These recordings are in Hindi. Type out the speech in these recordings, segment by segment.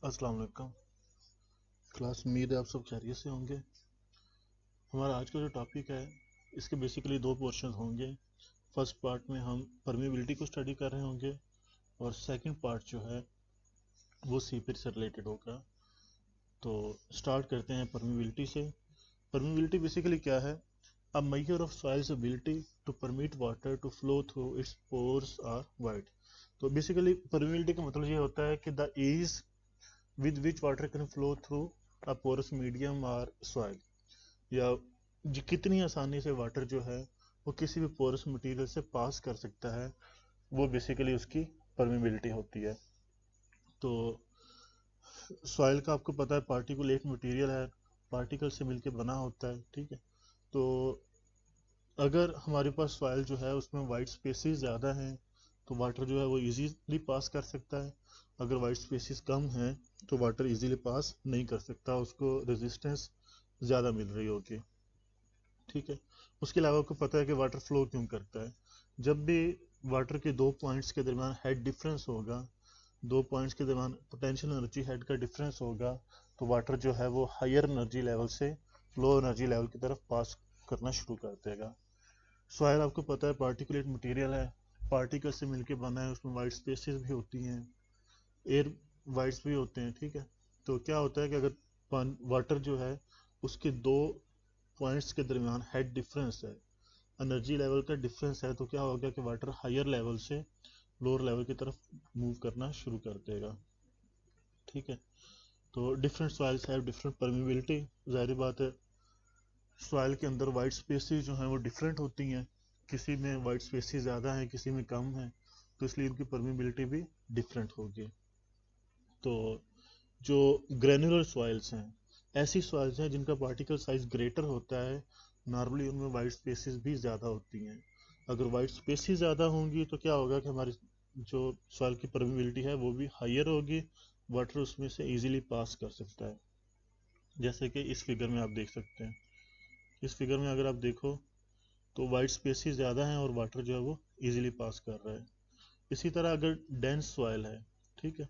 अस्सलाम वालेकुम क्लास। उम्मीद है आप सब खैरियत से होंगे। हमारा आज का जो टॉपिक है इसके बेसिकली दो पोर्शन होंगे। फर्स्ट पार्ट में हम परमेबिलिटी को स्टडी कर रहे होंगे और सेकंड पार्ट जो है वो सीपेज से रिलेटेड होगा। तो स्टार्ट करते हैं परमेबिलिटी से। परमेबिलिटी बेसिकली क्या है? A measure of soil's ability to permit water to flow through its pores or voids. तो बेसिकली परमेबिलिटी का मतलब ये होता है कि the ease with which water can flow through a porous medium or soil, या कितनी आसानी से वाटर जो है वो किसी भी पोरस मटेरियल से पास कर सकता है, वो बेसिकली उसकी परमेबिलिटी होती है। तो सॉइल का आपको पता है पार्टिकुलेट मटेरियल है, पार्टिकल से मिलके बना होता है, ठीक है। तो अगर हमारे पास सॉइल जो है उसमें वाइट स्पेसेस ज़्यादा हैं तो वाटर जो है वो इजीली पास कर सकता है। अगर वाइट स्पेसेस कम हैं तो वाटर इजीली पास नहीं कर सकता, उसको रेजिस्टेंस ज़्यादा मिल रही होगी, ठीक है। उसके अलावा आपको पता है कि वाटर फ्लो क्यों करता है। जब भी वाटर के दो पॉइंट्स के दरमियान हेड डिफरेंस होगा, दो पॉइंट्स के दरमियान पोटेंशियल एनर्जी हेड का डिफरेंस होगा, तो वाटर जो है वो हायर एनर्जी लेवल से लो एनर्जी लेवल की तरफ पास करना शुरू कर देगा। सॉइल आपको पता है पार्टिकुलेट मटेरियल है, पार्टिकल से मिलके बना है, उसमें वाइट स्पेसेस भी होती हैं, एयर वाइट्स भी होते हैं, ठीक है। तो क्या होता है कि अगर वाटर जो है उसके दो पॉइंट्स के दरमियान हेड डिफरेंस है, एनर्जी लेवल का डिफरेंस है, तो क्या होगा कि वाटर हायर लेवल से लोअर लेवल की तरफ मूव करना शुरू कर देगा, ठीक है। तो different soils have different permeability. जाहिर बात है सॉइल के अंदर वाइट स्पेसेस जो हैं वो डिफरेंट होती हैं, किसी में वाइट स्पेसेस ज़्यादा हैं, किसी में कम है, तो इसलिए इनकी परमेबिलिटी भी डिफरेंट होगी। तो जो ग्रेनुलर सॉइल्स हैं, ऐसी सॉइल्स हैं जिनका पार्टिकल साइज ग्रेटर होता है, नॉर्मली उनमें वाइट स्पेसेस भी ज़्यादा होती हैं। अगर वाइट स्पेसेस ज़्यादा होंगी तो क्या होगा कि हमारी जो सॉइल की परमेबिलिटी है वो भी हायर होगी, वाटर उसमें से इजीली पास कर सकता है। जैसे कि इस फिगर में आप देख सकते हैं, इस फिगर में अगर आप देखो तो वाइट स्पेसेस ज़्यादा हैं और वाटर जो है वो इजीली पास कर रहा है। इसी तरह अगर डेंस सॉइल है, ठीक है,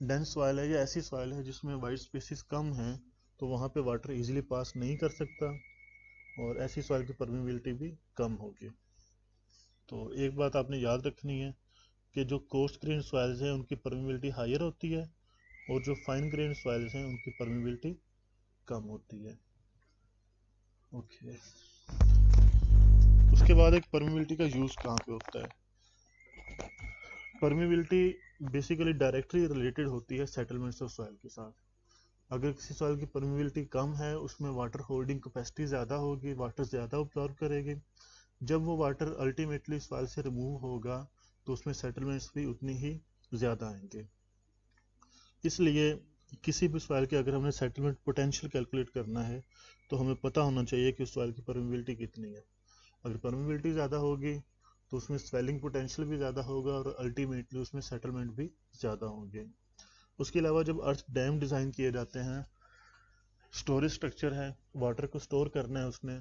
डेंस सॉइल है या ऐसी सॉइल है जिसमें वाइट स्पेसेस कम हैं, तो वहाँ पे वाटर इजीली पास नहीं कर सकता और ऐसी सॉइल की परमेबिलिटी भी कम होगी। तो एक बात आपने याद रखनी है कि जो कोर्स ग्रेन सॉइल्स हैं उनकी परमेबिलिटी हायर होती है और जो फाइन ग्रेन सॉइल्स हैं उनकी परमेबिलिटी कम होती है। ओके, उसके बाद एक परमेबिलिटी का यूज़ कहाँ पे होता है? परमेबिलिटी बेसिकली डायरेक्टली रिलेटेड होती है सेटलमेंट्स ऑफ सॉइल के साथ। अगर किसी सॉइल की परमेबिलिटी कम है, उसमें वाटर होल्डिंग कैपेसिटी ज़्यादा होगी, वाटर ज़्यादा ऑब्जॉर्व करेगी, जब वो वाटर अल्टीमेटली सॉइल से रिमूव होगा तो उसमें सेटलमेंट्स भी उतनी ही ज़्यादा आएंगे। इसलिए किसी भी सॉइल के अगर हमें सेटलमेंट पोटेंशियल कैलकुलेट करना है तो हमें पता होना चाहिए कि उस सॉइल की परमेबिलिटी कितनी है। अगर परमेबिलिटी ज़्यादा होगी तो उसमें स्वेलिंग पोटेंशियल भी ज़्यादा होगा और अल्टीमेटली उसमें सेटलमेंट भी ज़्यादा होंगे। उसके अलावा जब अर्थ डैम डिज़ाइन किए जाते हैं, स्टोरेज स्ट्रक्चर है, वाटर को स्टोर करना है उसने,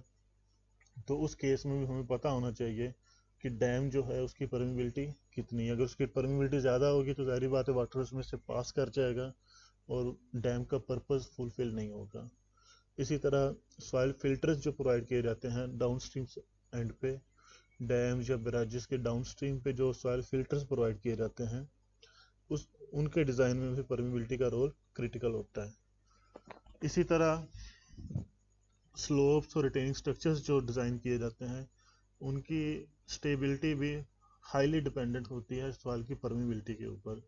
तो उस केस में भी हमें पता होना चाहिए कि डैम जो है उसकी परमेबिलिटी कितनी है। अगर उसकी परमेबिलिटी ज़्यादा होगी तो जाहिर बात है वाटर उसमें से पास कर जाएगा और डैम का पर्पस फुलफिल नहीं होगा। इसी तरह सॉइल फिल्टर्स जो प्रोवाइड किए जाते हैं डाउन स्ट्रीम एंड पे, डैम या बैराजेस के डाउन स्ट्रीम पे जो सॉइल फिल्टर्स प्रोवाइड किए जाते हैं, उस उनके डिज़ाइन में भी परमेबिलिटी का रोल क्रिटिकल होता है। इसी तरह स्लोप्स और रिटेनिंग स्ट्रक्चर्स जो डिज़ाइन किए जाते हैं उनकी स्टेबिलिटी भी हाईली डिपेंडेंट होती है सॉइल की परमेबिलिटी के ऊपर।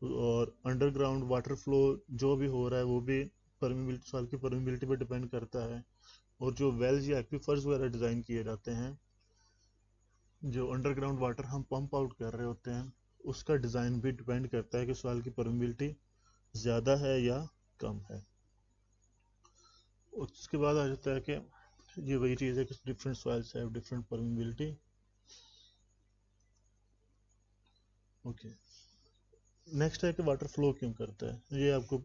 और अंडरग्राउंड वाटर फ्लो जो भी हो रहा है वो भी परमेबिलिटी, सॉइल की परमेबिलिटी पर डिपेंड करता है। और जो वेल्स या एक्वीफर्स वगैरह डिज़ाइन किए जाते हैं, जो अंडरग्राउंड वाटर हम पंप आउट कर रहे होते हैं, उसका डिज़ाइन भी डिपेंड करता है कि सॉइल की परमेबिलिटी ज़्यादा है या कम है। उसके बाद आ जाता है कि ये वही चीज़ है कि different soils have different permeability. Okay, next है कि वाटर फ्लो क्यों करता है। ये आपको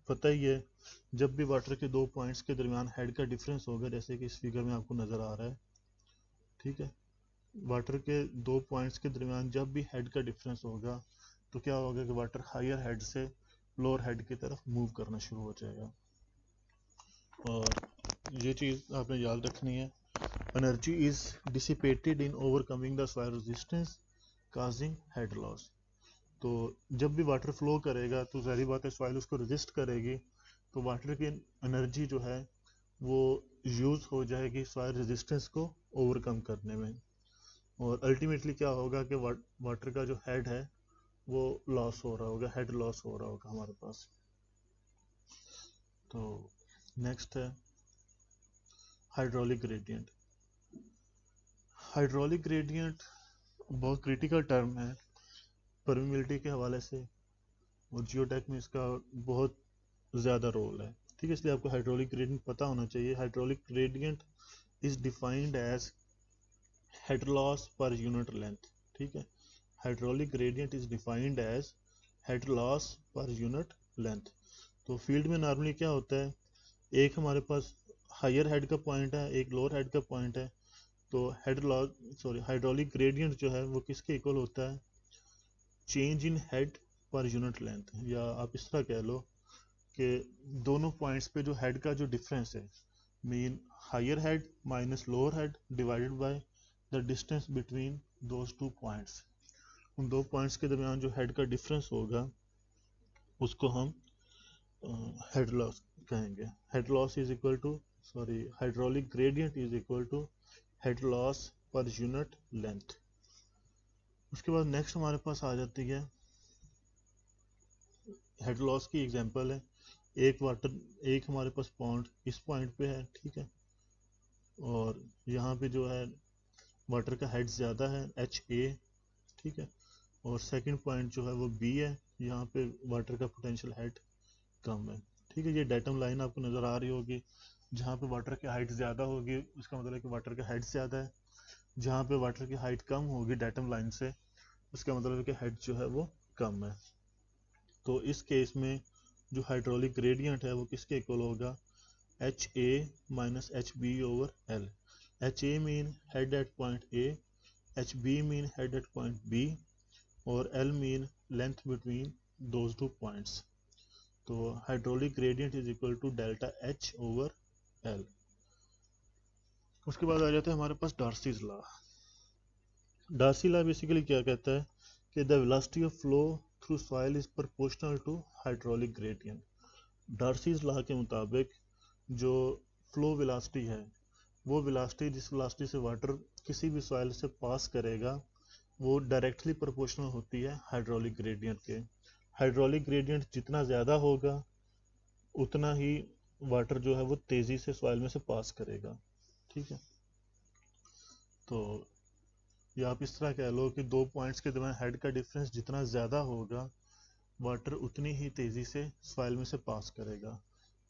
पता ही है, जब भी वाटर के दो पॉइंट्स के दरमियान हेड का डिफरेंस होगा, जैसे कि इस फिगर में आपको नज़र आ रहा है, ठीक है, वाटर के दो पॉइंट्स के दरमियान जब भी हेड का डिफरेंस होगा तो क्या होगा कि वाटर हायर हेड से लोअर हेड की तरफ मूव करना शुरू हो जाएगा। और ये चीज़ आपने याद रखनी है, energy is dissipated in overcoming the soil resistance causing head loss. तो जब भी वाटर फ्लो करेगा तो ज़ाहिर बात है सॉइल उसको रेजिस्ट करेगी, तो वाटर की एनर्जी जो है वो यूज़ हो जाएगी सॉइल रेजिस्टेंस को ओवरकम करने में, और अल्टीमेटली क्या होगा कि वाटर का जो हेड है वो लॉस हो रहा होगा, हेड लॉस हो रहा होगा हमारे पास। तो नेक्स्ट है हाइड्रोलिक ग्रेडियंट। हाइड्रोलिक ग्रेडियंट बहुत क्रिटिकल टर्म है परमिबिलिटी के हवाले से, और जियोटेक में इसका बहुत ज़्यादा रोल है, ठीक है, इसलिए आपको हाइड्रोलिक ग्रेडियंट पता होना चाहिए। Hydraulic gradient is defined as head loss per unit length, ठीक है, hydraulic gradient is defined as head loss per unit length. तो फील्ड में नॉर्मली क्या होता है, एक हमारे पास हायर हेड का पॉइंट है, एक लोअर हेड का पॉइंट है, तो हेड लॉस हाइड्रोलिक ग्रेडियंट जो है वो किसके इक्वल होता है, चेंज इन हेड पर यूनिट लेंथ, या आप इस तरह कह लो कि दोनों पॉइंट्स पे जो हेड का जो डिफरेंस है, mean higher head minus lower head divided by the distance between those two points, उन दो पॉइंट्स के दरमियान जो हेड का डिफरेंस होगा उसको हम हेड लॉस कहेंगे। Head loss is equal to hydraulic gradient is equal to head loss per unit length. उसके बाद नेक्स्ट हमारे पास आ जाती है हेड लॉस की एग्जांपल है, एक हमारे पास पॉइंट इस पॉइंट पे है, ठीक है, और यहाँ पे जो है वाटर का हेड ज़्यादा है एच ए, ठीक है, और सेकंड पॉइंट जो है वो बी है, यहाँ पे वाटर का पोटेंशियल हेड कम है, ठीक है। ये डेटम लाइन आपको नज़र आ रही होगी, जहाँ पे वाटर की हाइट ज़्यादा होगी उसका मतलब है कि वाटर का हेड ज़्यादा है, जहाँ पे वाटर की हाइट कम होगी डेटम लाइन से उसका मतलब है कि हेड जो है वो कम है। तो इस केस में जो हाइड्रोलिक ग्रेडियंट है वो किसके इक्वल होगा, H A minus H B over L. H A mean head at point A, H B mean head at point B, और L mean length between those two points. तो hydraulic gradient is equal to delta H over L. उसके बाद आ जाता है हमारे पास Darcy's law. Darcy law basically क्या कहता है कि the velocity of flow through soil is proportional to hydraulic gradient. Darcy's law के मुताबिक जो फ्लो वेलोसिटी है वो वेलोसिटी जिस वेलोसिटी से वाटर किसी भी सॉइल से पास करेगा वो डायरेक्टली प्रोपोर्शनल होती है हाइड्रोलिक ग्रेडियंट के। हाइड्रोलिक ग्रेडियंट जितना ज़्यादा होगा उतना ही वाटर जो है वो तेज़ी से सॉइल में से पास करेगा, ठीक है। तो या आप इस तरह कह लो कि दो पॉइंट्स के दरमियान हेड का डिफरेंस जितना ज़्यादा होगा वाटर उतनी ही तेज़ी से सॉइल में से पास करेगा।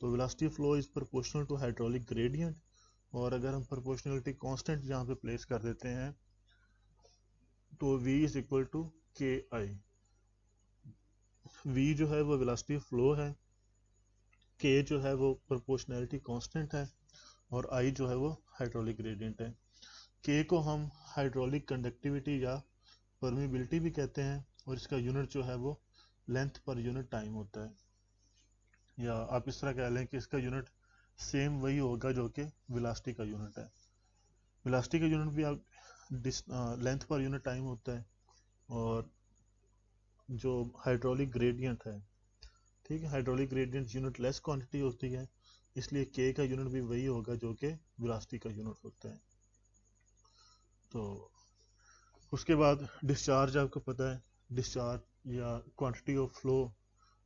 तो velocity flow is proportional to hydraulic gradient, और अगर हम प्रोपोर्शनलिटी कांस्टेंट यहाँ पे प्लेस कर देते हैं तो v इज इक्वल टू के आई। v जो है वो वेलोसिटी फ्लो है, k जो है वो प्रोपोर्शनलिटी कांस्टेंट है, और i जो है वो हाइड्रोलिक ग्रेडियंट है। k को हम हाइड्रोलिक कंडक्टिविटी या परमिबिलिटी भी कहते हैं, और इसका यूनिट जो है वो लेंथ पर यूनिट टाइम होता है, या आप इस तरह कह लें कि इसका यूनिट सेम वही होगा जो कि वेलोसिटी का यूनिट है। वेलोसिटी का यूनिट भी आप लेंथ पर यूनिट टाइम होता है, और जो हाइड्रोलिक ग्रेडियंट है, ठीक है, hydraulic gradient unit less quantity होती है, इसलिए के का यूनिट भी वही होगा जो कि वेलोसिटी का यूनिट होता है। तो उसके बाद डिस्चार्ज आपको पता है, डिस्चार्ज या क्वांटिटी ऑफ फ्लो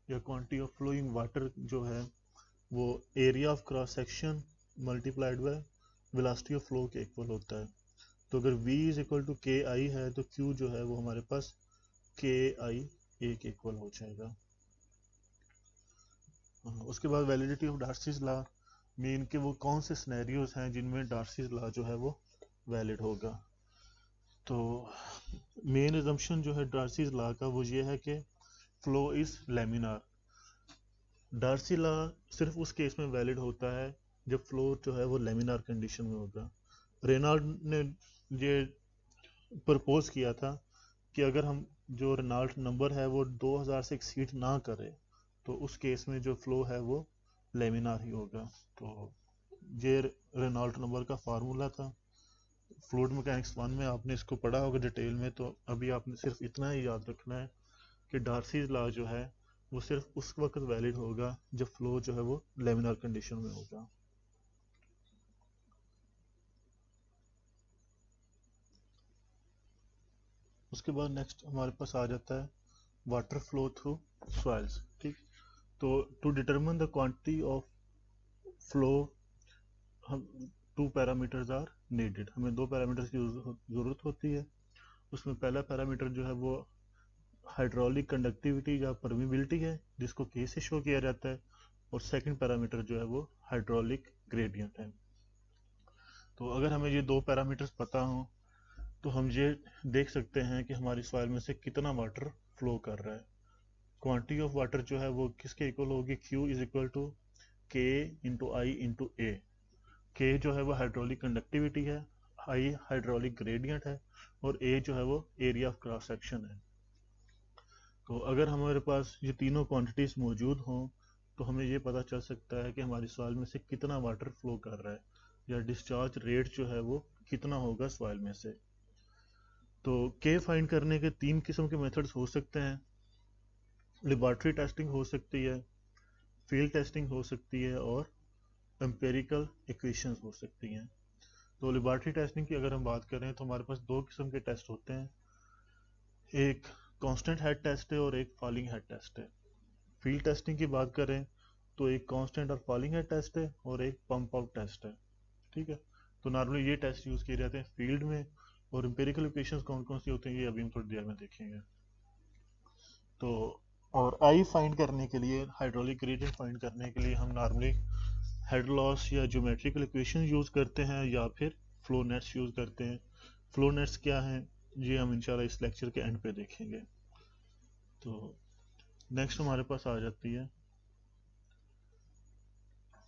या क्वांटिटी ऑफ फ्लोइंग वाटर जो है वो area of cross section multiplied by velocity of flow के इक्वल होता है। तो अगर v इज इक्वल टू के आई है तो q जो है वो हमारे पास के आई ए के इक्वल हो जाएगा। उसके बाद validity of Darcy's law mean कि वो कौन से सिनेरियोज हैं जिनमें डार्सीज लॉ जो है वो वैलिड होगा। तो मेन अजम्पशन जो है डार्सीज लॉ का वो ये है कि flow is laminar. Darcy law सिर्फ उस केस में वैलिड होता है जब फ्लो जो है वो लेमिनार कंडीशन में होगा। रेनॉल्ड ने ये प्रपोज किया था कि अगर हम जो रेनॉल्ड नंबर है वो 2000 से एक्सीड ना करे तो उस केस में जो फ्लो है वो लेमिनार ही होगा। तो ये रेनॉल्ट नंबर का फार्मूला था। फ्लूइड मैकेनिक्स 1 में आपने इसको पढ़ा होगा डिटेल में, तो अभी आपने सिर्फ इतना ही याद रखना है कि डार्सीज लॉ जो है वो सिर्फ उस वक्त वैलिड होगा जब फ्लो जो है वो लेमिनार कंडीशन में होगा। उसके बाद नेक्स्ट हमारे पास आ जाता है वाटर फ्लो थ्रू सॉइल्स। ठीक, तो to determine the quantity of flow हम 2 पैरामीटर्स आर नीडेड, हमें 2 पैरामीटर्स की ज़रूरत होती है। उसमें पहला पैरामीटर जो है वो हाइड्रोलिक कंडक्टिविटी या परमिबिलिटी है, जिसको के से शो किया जाता है, और सेकंड पैरामीटर जो है वो हाइड्रोलिक ग्रेडियंट है। तो अगर हमें ये 2 पैरामीटर्स पता हों तो हम ये देख सकते हैं कि हमारी सॉइल में से कितना वाटर फ्लो कर रहा है। क्वांटिटी ऑफ वाटर जो है वो किसके इक्वल होगी, Q इज इक्वल टू के इंटू आई इंटू ए। के जो है वो हाइड्रोलिक कंडक्टिविटी है, आई हाइड्रोलिक ग्रेडियंट है, और ए जो है वो एरिया ऑफ क्रॉस सेक्शन है। तो अगर हमारे पास ये तीनों क्वांटिटीज मौजूद हों तो हमें ये पता चल सकता है कि हमारी सॉइल में से कितना वाटर फ्लो कर रहा है, या डिस्चार्ज रेट जो है वो कितना होगा सॉइल में से। तो के फाइंड करने के 3 किस्म के मेथड्स हो सकते हैं। लेबॉर्ट्री टेस्टिंग हो सकती है, फील्ड टेस्टिंग हो सकती है, और एम्पेरिकल इक्वेशंस हो सकती हैं। तो लेबॉर्ट्री टेस्टिंग की अगर हम बात करें तो हमारे पास 2 किस्म के टेस्ट होते हैं, एक कांस्टेंट हेड टेस्ट है और एक फॉलिंग हेड टेस्ट है। फील्ड टेस्टिंग की बात करें तो एक कांस्टेंट और फॉलिंग हेड टेस्ट है और एक पंप आउट टेस्ट है। ठीक है, तो नॉर्मली ये टेस्ट यूज किए जाते हैं फील्ड में, और एम्पेरिकल इक्वेशंस कौन कौन सी होती हैं ये अभी हम थोड़ी देर में देखेंगे। तो और आई फाइंड करने के लिए, हाइड्रोलिक ग्रेडियंट फाइंड करने के लिए हम नॉर्मली हेड लॉस या ज्योमेट्रिकल इक्वेशन यूज करते हैं, या फिर फ्लो नेट्स यूज करते हैं। फ्लो नेट्स क्या हैं ये हम इंशाल्लाह इस लेक्चर के एंड पे देखेंगे। तो नेक्स्ट हमारे पास आ जाती है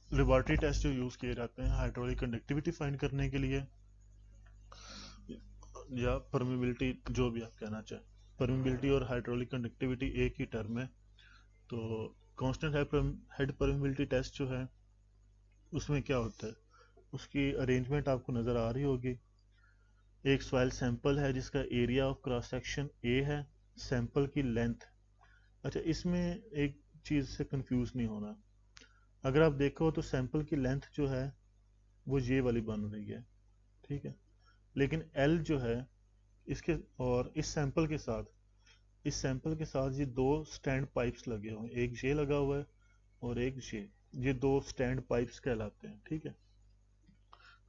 लेबॉर्ट्री टेस्ट जो यूज किए जाते हैं हाइड्रोलिक कंडक्टिविटी फाइंड करने के लिए, या परमिबिलिटी, जो भी आप कहना चाहें। परमिबिलिटी और हाइड्रोलिक कंडक्टिविटी एक ही टर्म है। तो कांस्टेंट हेड परमिबिलिटी टेस्ट जो है उसमें क्या होता है, उसकी अरेंजमेंट आपको नज़र आ रही होगी। एक सॉइल सैंपल है जिसका area of cross section A है, सैंपल की लेंथ। अच्छा, इसमें एक चीज़ से कंफ्यूज नहीं होना। अगर आप देखो तो सैंपल की लेंथ जो है वो ये वाली बन रही है, ठीक है, लेकिन एल जो है इसके, और इस सैंपल के साथ ये 2 स्टैंड पाइप्स लगे हुए हैं, एक ये लगा हुआ है और एक ये 2 स्टैंड पाइप्स कहलाते हैं। ठीक है,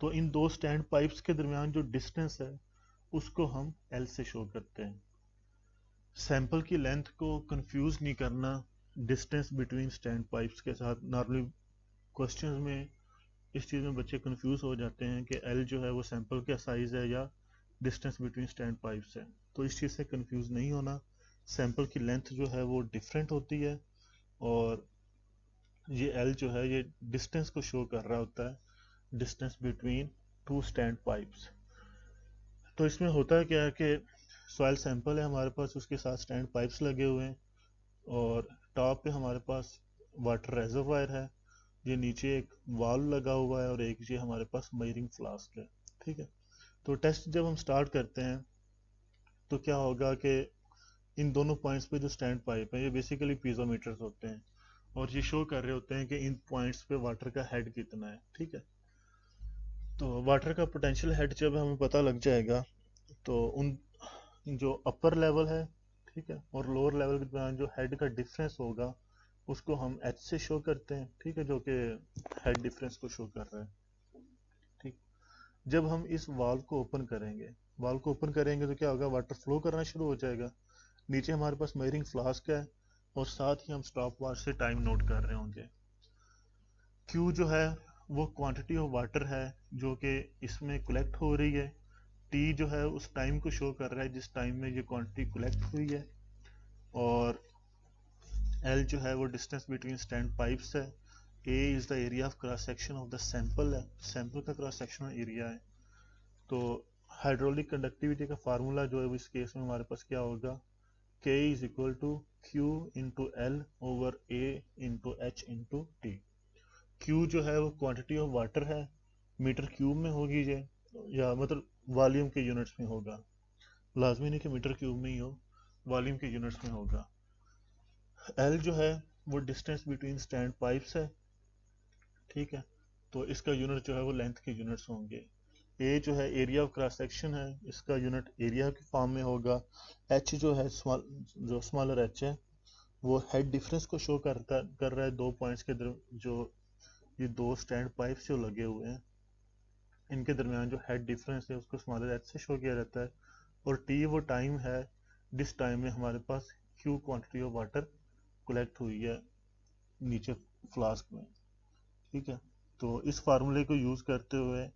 तो इन 2 स्टैंड पाइप्स के दरमियान जो डिस्टेंस है उसको हम एल से शो करते हैं। सैंपल की लेंथ को कंफ्यूज नहीं करना डिस्टेंस बिटवीन स्टैंड पाइप्स के साथ। नॉर्मली क्वेश्चंस में इस चीज़ में बच्चे कंफ्यूज हो जाते हैं कि एल जो है वो सैंपल का साइज है या डिस्टेंस बिटवीन स्टैंड पाइप्स है। तो इस चीज़ से कंफ्यूज नहीं होना, सैंपल की लेंथ जो है वो डिफरेंट होती है, और ये एल जो है ये डिस्टेंस को शो कर रहा होता है, डिस्टेंस बिटवीन 2 स्टैंड पाइप्स। तो इसमें होता है क्या है कि सॉइल सैंपल है हमारे पास, उसके साथ स्टैंड पाइप्स लगे हुए हैं, और टॉप पे हमारे पास वाटर रेजर्वायर है, ये नीचे एक वाल्व लगा हुआ है, और एक ये हमारे पास मेजरिंग फ्लास्क है। ठीक है, तो टेस्ट जब हम स्टार्ट करते हैं तो क्या होगा कि इन दोनों पॉइंट्स पे जो स्टैंड पाइप है ये बेसिकली पीजोमीटर्स होते हैं, और ये शो कर रहे होते हैं कि इन पॉइंट्स पे वाटर का हेड कितना है। ठीक है, तो वाटर का पोटेंशियल हेड जब हमें पता लग जाएगा तो उन जो अपर लेवल है, ठीक है, और लोअर लेवल के दरमियान जो हेड का डिफरेंस होगा उसको हम एच से शो करते हैं। ठीक है, जो कि हेड डिफरेंस को शो कर रहा है। ठीक, जब हम इस वाल्व को ओपन करेंगे तो क्या होगा, वाटर फ्लो करना शुरू हो जाएगा। नीचे हमारे पास मेजरिंग फ्लास्क है, और साथ ही हम स्टॉप वॉच से टाइम नोट कर रहे होंगे। Q जो है वो क्वांटिटी ऑफ वाटर है जो कि इसमें कलेक्ट हो रही है। T जो है उस टाइम को शो कर रहा है जिस टाइम में ये क्वांटिटी कलेक्ट हुई है, और L जो है वो डिस्टेंस बिटवीन स्टैंड पाइप्स है। A is the area of cross section of the sample है, सैंपल का क्रॉस सेक्शनल एरिया है। तो हाइड्रोलिक कंडक्टिविटी का फार्मूला जो है इस केस में हमारे पास क्या होगा, K is equal to Q into L over A into H into T। Q जो है वो क्वांटिटी ऑफ वाटर है, मीटर क्यूब में होगी ये, या मतलब वॉल्यूम के यूनिट्स में होगा, लाजमी नहीं कि मीटर क्यूब में ही हो, वॉल्यूम के यूनिट्स में होगा। L जो है वो डिस्टेंस बिटवीन स्टैंड पाइप्स है, ठीक है, तो इसका यूनिट जो है वो लेंथ के यूनिट्स होंगे। ए जो है एरिया ऑफ क्रॉस सेक्शन है, इसका यूनिट एरिया के फॉर्म में होगा। एच जो है जो स्मॉलर एच है वो हेड डिफरेंस को शो कर रहा है दो पॉइंट्स के जो ये दो स्टैंड पाइप्स जो लगे हुए हैं इनके दरमियान जो हेड डिफरेंस है उसको स्मॉलर एच से शो किया जाता है। और टी वो टाइम है जिस टाइम में हमारे पास Q quantity of water collect हुई है नीचे फ्लास्क में, ठीक है। तो इस फार्मूले को यूज करते हुए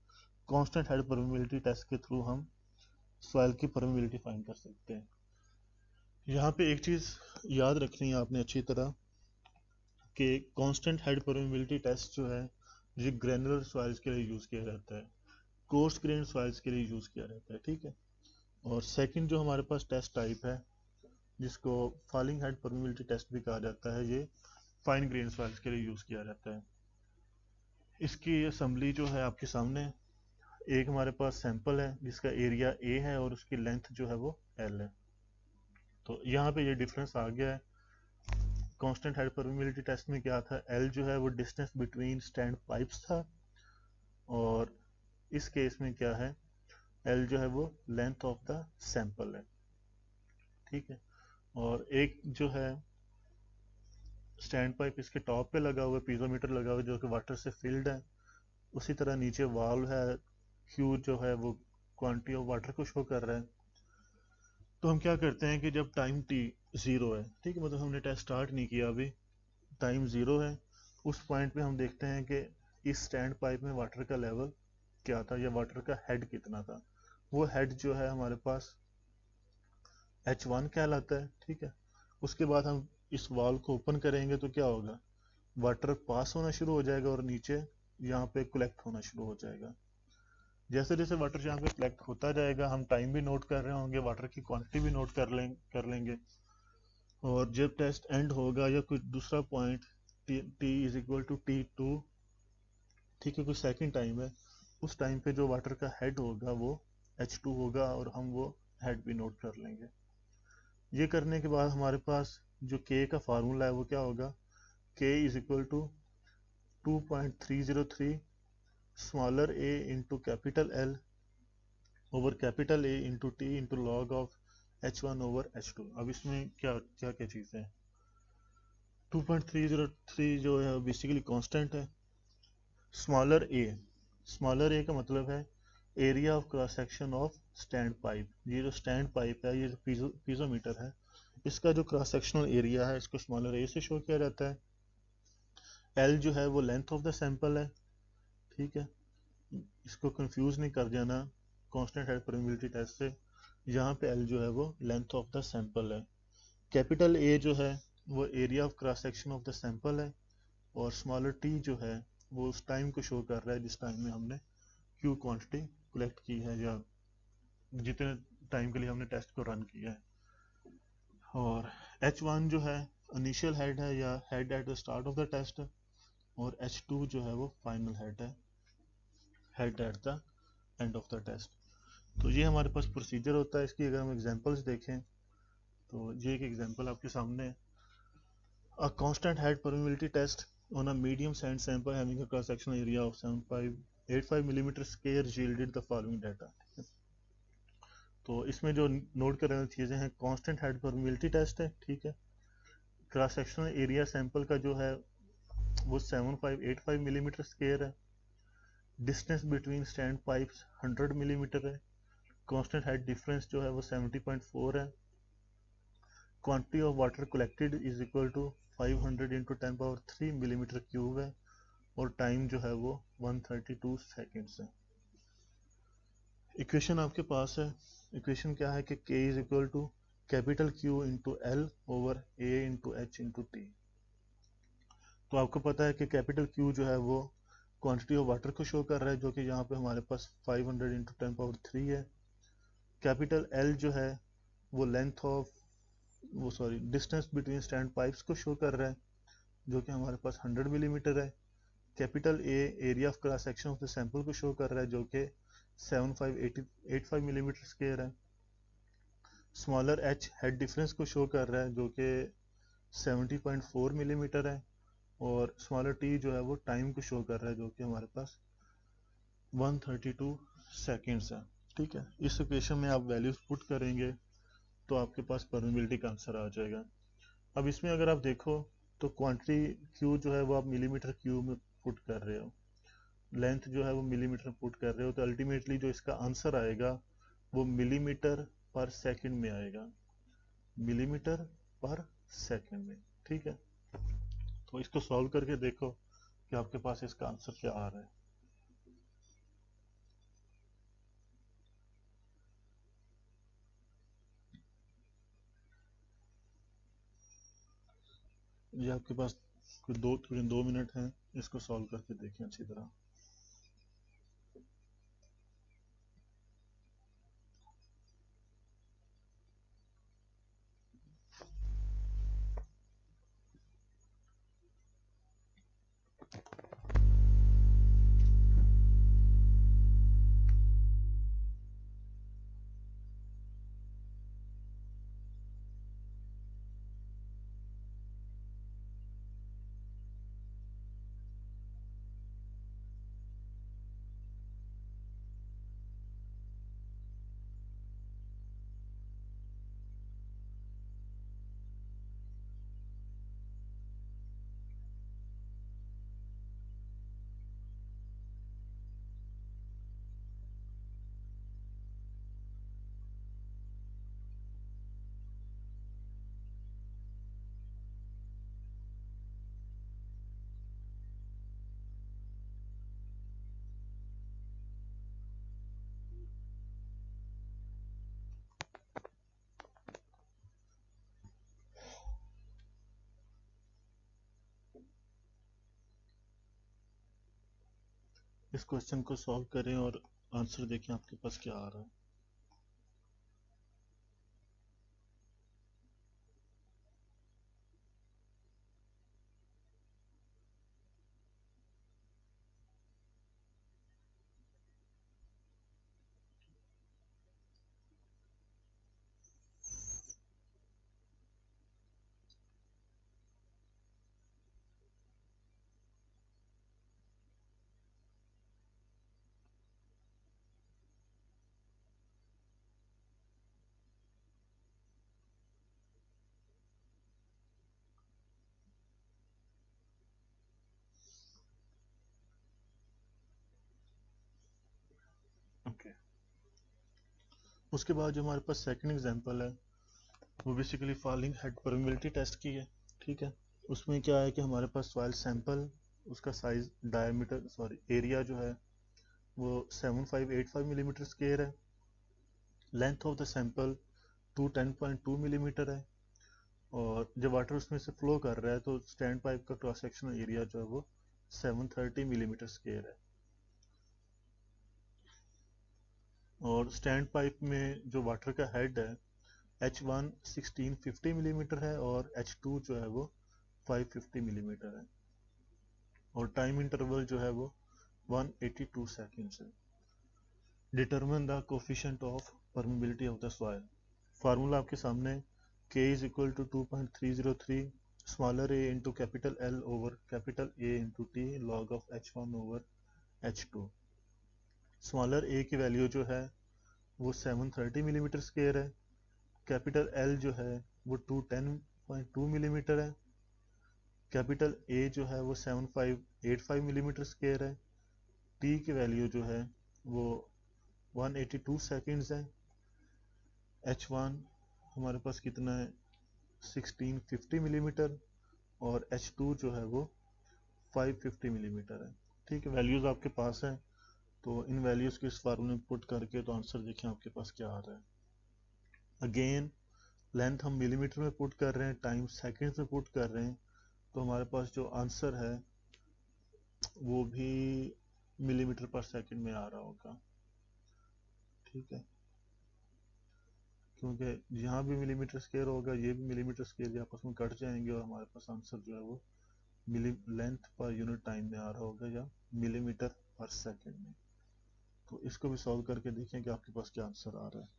कांस्टेंट हेड परमेबिलिटी टेस्ट के थ्रू हम सॉइल की परमेबिलिटी फाइंड कर सकते हैं। यहाँ पे एक चीज याद रखनी है आपने अच्छी तरह कि कांस्टेंट हेड परमेबिलिटी टेस्ट जो है ये ग्रेनुलर सॉइल्स के लिए यूज किया जाता है, कोर्स ग्रेन सॉइल्स के लिए यूज किया जाता है, ठीक है। और सेकंड जो हमारे पास टेस्ट टाइप है जिसको फॉलिंग हेड परमेबिलिटी टेस्ट भी कहा जाता है, ये फाइन ग्रेन सॉइल्स के लिए यूज किया जाता है। इसकी असेंबली जो है आपके सामने, एक हमारे पास सैंपल है जिसका एरिया ए है और उसकी लेंथ जो है वो एल है। तो यहाँ पे ये डिफरेंस आ गया है। कांस्टेंट हेड परमेबिलिटी टेस्ट में क्या था, एल जो है वो डिस्टेंस बिटवीन स्टैंड पाइप्स था, और इस केस में क्या है, एल जो है वो लेंथ ऑफ द सैंपल है, ठीक है। और एक जो है स्टैंड पाइप इसके टॉप पे लगा हुआ है, पीजोमीटर लगा हुआ है जो कि वाटर से फिल्ड है, उसी तरह नीचे वाल्व है, क्यू जो है वो क्वांटिटी ऑफ वाटर को शो कर रहा है। तो हम क्या करते हैं कि जब टाइम टी ज़ीरो है, ठीक है, मतलब हमने टेस्ट स्टार्ट नहीं किया अभी, टाइम ज़ीरो है, उस पॉइंट पे हम देखते हैं कि इस स्टैंड पाइप में वाटर का लेवल क्या था या वाटर का हेड कितना था। वो हेड जो है हमारे पास H1 कहलाता है, ठीक है। उसके बाद हम इस वाल्व को ओपन करेंगे तो क्या होगा, वाटर पास होना शुरू हो जाएगा और नीचे यहाँ पे कलेक्ट होना शुरू हो जाएगा। जैसे जैसे वाटर यहाँ पे कलेक्ट होता जाएगा हम टाइम भी नोट कर रहे होंगे, वाटर की क्वांटिटी भी नोट कर लेंगे, और जब टेस्ट एंड होगा या कुछ दूसरा point T is equal to T2, ठीक है, कुछ सेकंड टाइम है, उस टाइम पे जो वाटर का हेड होगा वो H2 होगा और हम वो हेड भी नोट कर लेंगे। ये करने के बाद हमारे पास जो K का फार्मूला है वो क्या होगा, K is equal to 2.303 smaller a into capital L over capital A into T into log of H1 over H2। अब इसमें क्या क्या क्या चीज़ें हैं, 2.303 जो है बेसिकली कांस्टेंट है, स्मॉलर ए का मतलब है area of cross section of stand pipe. ये जो स्टैंड पाइप है, ये जो पीजोमीटर है, इसका जो क्रॉस सेक्शनल एरिया है इसको स्मॉलर ए से शो किया जाता है। एल जो है वो लेंथ ऑफ द सैंपल है, ठीक है, इसको कंफ्यूज नहीं कर जाना कांस्टेंट हेड परमेबिलिटी टेस्ट से। यहाँ पे एल जो है वो लेंथ ऑफ द सैंपल है, कैपिटल ए जो है वो area of cross section of the sample है, और स्मॉलर टी जो है वो उस टाइम को शो कर रहा है जिस टाइम में हमने क्यू क्वांटिटी कलेक्ट की है या जितने टाइम के लिए हमने टेस्ट को रन किया है। और H1 जो है इनिशियल हेड है या head at the start of the test, और H2 जो है वो फाइनल हेड है, head at the end of the test. तो ये हमारे पास प्रोसीजर होता है। इसकी अगर हम एग्जांपल्स देखें तो ये एक एग्जांपल आपके सामने है, a constant head permeability test on a medium sand sample having a cross sectional area of 7585 millimeter square yielded the following data। तो इसमें जो नोट करने वाली चीज़ें हैं, कांस्टेंट हेड परमेबिलिटी टेस्ट है, ठीक है, क्रॉस सेक्शनल एरिया सैंपल का जो है वो 7585 मिलीमीटर स्क्वायर है, distance between stand pipes 100 millimetre है, कांस्टेंट हेड डिफरेंस जो है वो 70.4 है, quantity of water collected is equal to 500 into 10⁻³ millimetre cube है, और टाइम जो है वो 132 सेकेंड्स है। इक्वेशन आपके पास है, इक्वेशन क्या है कि K is equal to capital Q into L over A into H into T. तो आपको पता है कि कैपिटल Q जो है वो क्वांटिटी ऑफ वाटर को शो कर रहा है जो कि यहाँ पे हमारे पास 500 इंटू 10⁻³ है। कैपिटल L जो है वो लेंथ ऑफ वो sorry distance between stand pipes को शो कर रहा है जो कि हमारे पास 100 मिलीमीटर है। Capital A area of cross section of the sample को शो कर रहा है जो कि 7585 मिलीमीटर स्क्वायर है। स्मॉलर एच हेड डिफरेंस को शो कर रहा है जो कि 70.4 मिलीमीटर है। और स्मॉलर टी जो है वो टाइम को शो कर रहा है जो कि हमारे पास 132 सेकेंड्स है। ठीक है, इस इक्वेशन में आप वैल्यूज पुट करेंगे तो आपके पास परमेबिलिटी का आंसर आ जाएगा। अब इसमें अगर आप देखो तो क्वांटिटी क्यू जो है वो आप मिलीमीटर क्यू में पुट कर रहे हो, लेंथ जो है वो मिलीमीटर में पुट कर रहे हो, तो अल्टीमेटली जो इसका आंसर आएगा वो मिलीमीटर पर सेकंड में आएगा, मिलीमीटर पर सेकंड में। ठीक है, तो इसको सॉल्व करके देखो कि आपके पास इसका आंसर क्या आ रहा है। ये आपके पास कोई 2 मिनट हैं, इसको सॉल्व करके देखें अच्छी तरह। इस क्वेश्चन को सॉल्व करें और आंसर देखें आपके पास क्या आ रहा है। ओके, उसके बाद जो हमारे पास सेकंड एग्जांपल है वो basically falling head permeability test की है। ठीक है, उसमें क्या है कि हमारे पास सॉइल सैंपल, उसका साइज डायमीटर सॉरी एरिया जो है वो 7585 मिलीमीटर स्क्वायर है। Length of the sample 210.2 millimetre है। और जब वाटर उसमें से फ्लो कर रहा है तो स्टैंड पाइप का क्रॉस सेक्शनल एरिया जो है वो 730 मिलीमीटर स्क्वायर है। और स्टैंड पाइप में जो वाटर का हेड है H1 1650 मिलीमीटर है और H2 जो है वो 550 मिलीमीटर है। और टाइम इंटरवल जो है वो 182 सेकेंड्स है। Determine the coefficient of permeability of the soil. Formula आपके सामने K is equal to 2.303 smaller a into capital L over capital A into T log of H1 over H2। Smaller a की वैल्यू जो है वो 730 मिलीमीटर स्क्वायर है, कैपिटल L जो है वो 210.2 मिलीमीटर है, कैपिटल A जो है वो 7585 मिलीमीटर स्क्वायर है, T की वैल्यू जो है वो 182 सेकेंड्स है, H1 हमारे पास कितना है 1650 मिलीमीटर और H2 जो है वो 550 मिलीमीटर है। ठीक है, वैल्यूज़ आपके पास हैं, तो इन वैल्यूज़ को इस फार्मूले में पुट करके तो आंसर देखें आपके पास क्या आ रहा है। अगेन लेंथ हम मिलीमीटर में पुट कर रहे हैं, टाइम सेकेंड्स में पुट कर रहे हैं, तो हमारे पास जो आंसर है वो भी मिलीमीटर पर सेकंड में आ रहा होगा। ठीक है, क्योंकि यहाँ भी मिलीमीटर स्क्वायर होगा, ये भी मिलीमीटर स्क्वायर, ये आपस में कट जाएंगे और हमारे पास आंसर जो है वो मिली लेंथ पर यूनिट टाइम में आ रहा होगा या मिलीमीटर पर सेकंड में। तो इसको भी सॉल्व करके देखें कि आपके पास क्या आंसर आ रहा है।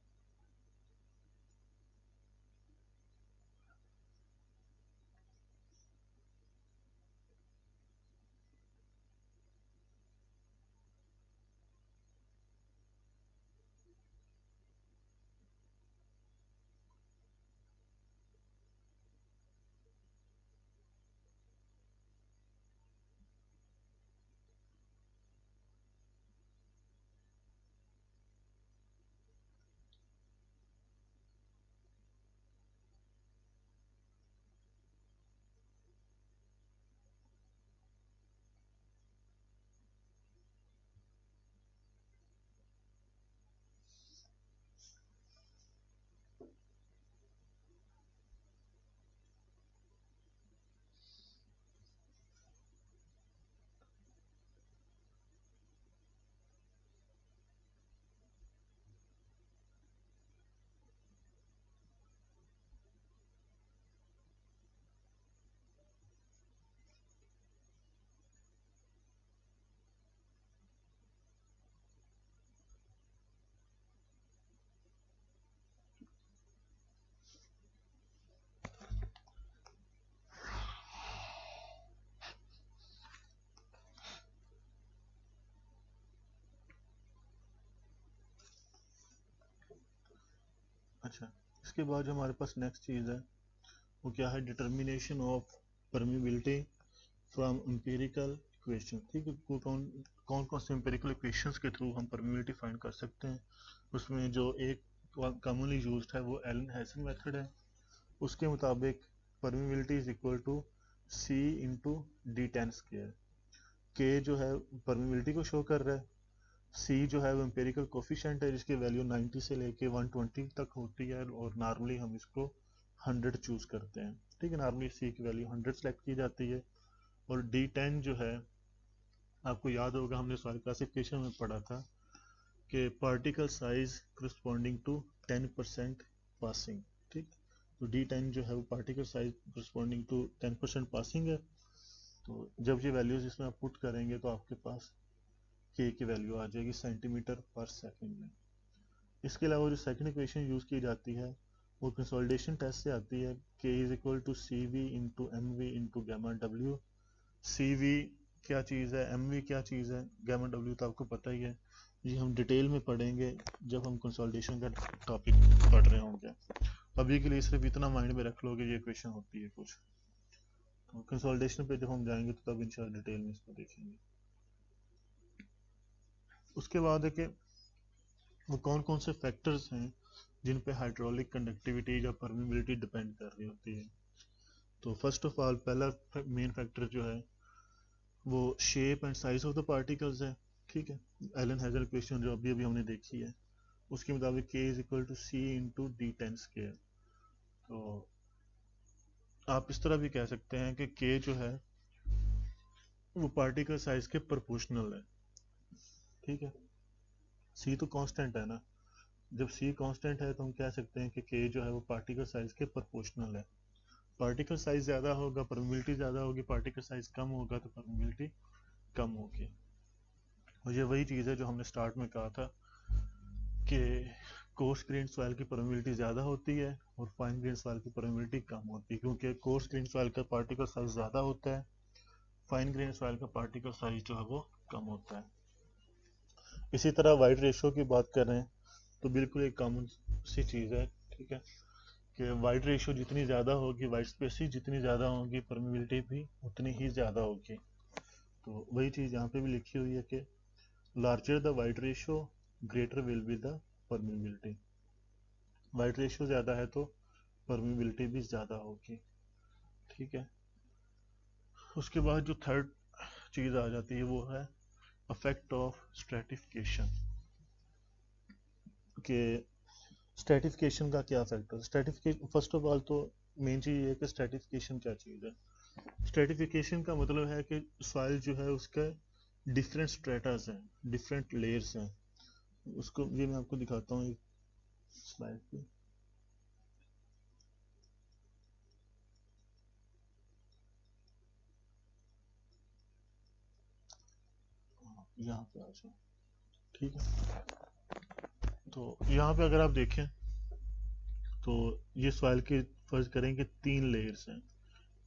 अच्छा, इसके बाद जो हमारे पास नेक्स्ट चीज़ है वो क्या है, determination of permeability from empirical equation. ठीक है, कौन कौन कौन से एम्पिरिकल इक्वेशंस के थ्रू हम परमिबिलिटी फाइंड कर सकते हैं। उसमें जो एक कॉमनली यूज्ड है वो एलन हैसन मेथड है। उसके मुताबिक permeability is equal to C into D ten square. के जो है परमिबिलिटी को शो कर रहा है, सी जो है वो एम्पेरिकल कोफिशिएंट है जिसकी वैल्यू 90 से लेके 120 तक होती है और नॉर्मली हम इसको 100 चूज करते हैं। ठीक है, नॉर्मली सी की वैल्यू 100 सेलेक्ट की जाती है। और डी टेन जो है, आपको याद होगा हमने सॉइल क्लासिफिकेशन में पढ़ा था कि particle size corresponding to 10% passing. ठीक, तो डी टेन जो है वो particle size corresponding to 10% passing है। तो जब ये वैल्यूज इसमें आप पुट करेंगे तो आपके पास के की वैल्यू आ जाएगी सेंटीमीटर पर सेकंड में। इसके अलावा जो सेकंड इक्वेशन यूज की जाती है वो कंसोलिडेशन टेस्ट से आती है, K is equal to C V into M V into gamma W. C V क्या चीज़ है, एम वी क्या चीज़ है, गैमा डब्ल्यू तो आपको पता ही है, ये हम डिटेल में पढ़ेंगे जब हम कंसोलिडेशन का टॉपिक पढ़ रहे होंगे। अभी के लिए सिर्फ इतना माइंड में रख लो कि ये इक्वेशन होती है कुछ, तो कंसोलिडेशन पे जब हम जाएंगे तो तब इंशाल्लाह डिटेल में इसको देखेंगे। उसके बाद है कि वो कौन कौन से फैक्टर्स हैं जिन पे हाइड्रोलिक कंडक्टिविटी या परमिबिलिटी डिपेंड कर रही होती है। तो फर्स्ट ऑफ ऑल पहला मेन फैक्टर जो है वो shape and size of the particles है। ठीक है, एलन हैजल इक्वेशन जो अभी अभी हमने देखी है उसके मुताबिक K is equal to C into D ten square. तो आप इस तरह भी कह सकते हैं कि के जो है वो पार्टिकल साइज के प्रोपोर्शनल है। ठीक है, सी तो कांस्टेंट है ना, जब सी कांस्टेंट है तो हम कह सकते हैं कि के जो है वो पार्टिकल साइज के प्रोपोर्शनल है। पार्टिकल साइज ज़्यादा होगा परमिबिलिटी ज़्यादा होगी, पार्टिकल साइज कम होगा तो परमिबिलिटी कम होगी। और ये वही चीज़ है जो हमने स्टार्ट में कहा था कि कोर्स ग्रेन सॉइल की परमिबिलिटी ज़्यादा होती है और फाइन ग्रेन सॉइल की परमिबिलिटी कम होती है, क्योंकि कोर्स ग्रेन सॉइल का पार्टिकल साइज ज़्यादा होता है, फाइन ग्रेन सॉइल का पार्टिकल साइज जो है वो कम होता है। इसी तरह वाइड रेशियो की बात कर रहे हैं तो बिल्कुल एक कॉमन सी चीज़ है। ठीक है, कि वाइड रेशियो जितनी ज़्यादा होगी, वाइड स्पेसिस जितनी ज़्यादा होगी, परमिबिलिटी भी उतनी ही ज़्यादा होगी। तो वही चीज़ यहाँ पे भी लिखी हुई है कि larger the void ratio greater will be the permeability. Void ratio ज़्यादा है तो परमिबिलिटी भी ज़्यादा होगी। ठीक है, उसके बाद जो थर्ड चीज़ आ जाती है वो है अफेक्ट ऑफ स्ट्रेटिफिकेशन। के स्ट्रेटिफिकेशन का क्या factor, stratification first of all तो मेन चीज़ ये है कि स्ट्रेटिफिकेशन क्या चीज़ है। स्ट्रेटिफिकेशन का मतलब है कि सॉइल जो है उसका डिफरेंट स्ट्रेटास हैं, डिफरेंट लेयर्स हैं। उसको ये मैं आपको दिखाता हूँ एक स्लाइड पे। यहाँ पे आ जाओ, ठीक है। तो यहाँ पे अगर आप देखें तो ये सॉइल के फर्ज करें कि 3 लेयर्स हैं,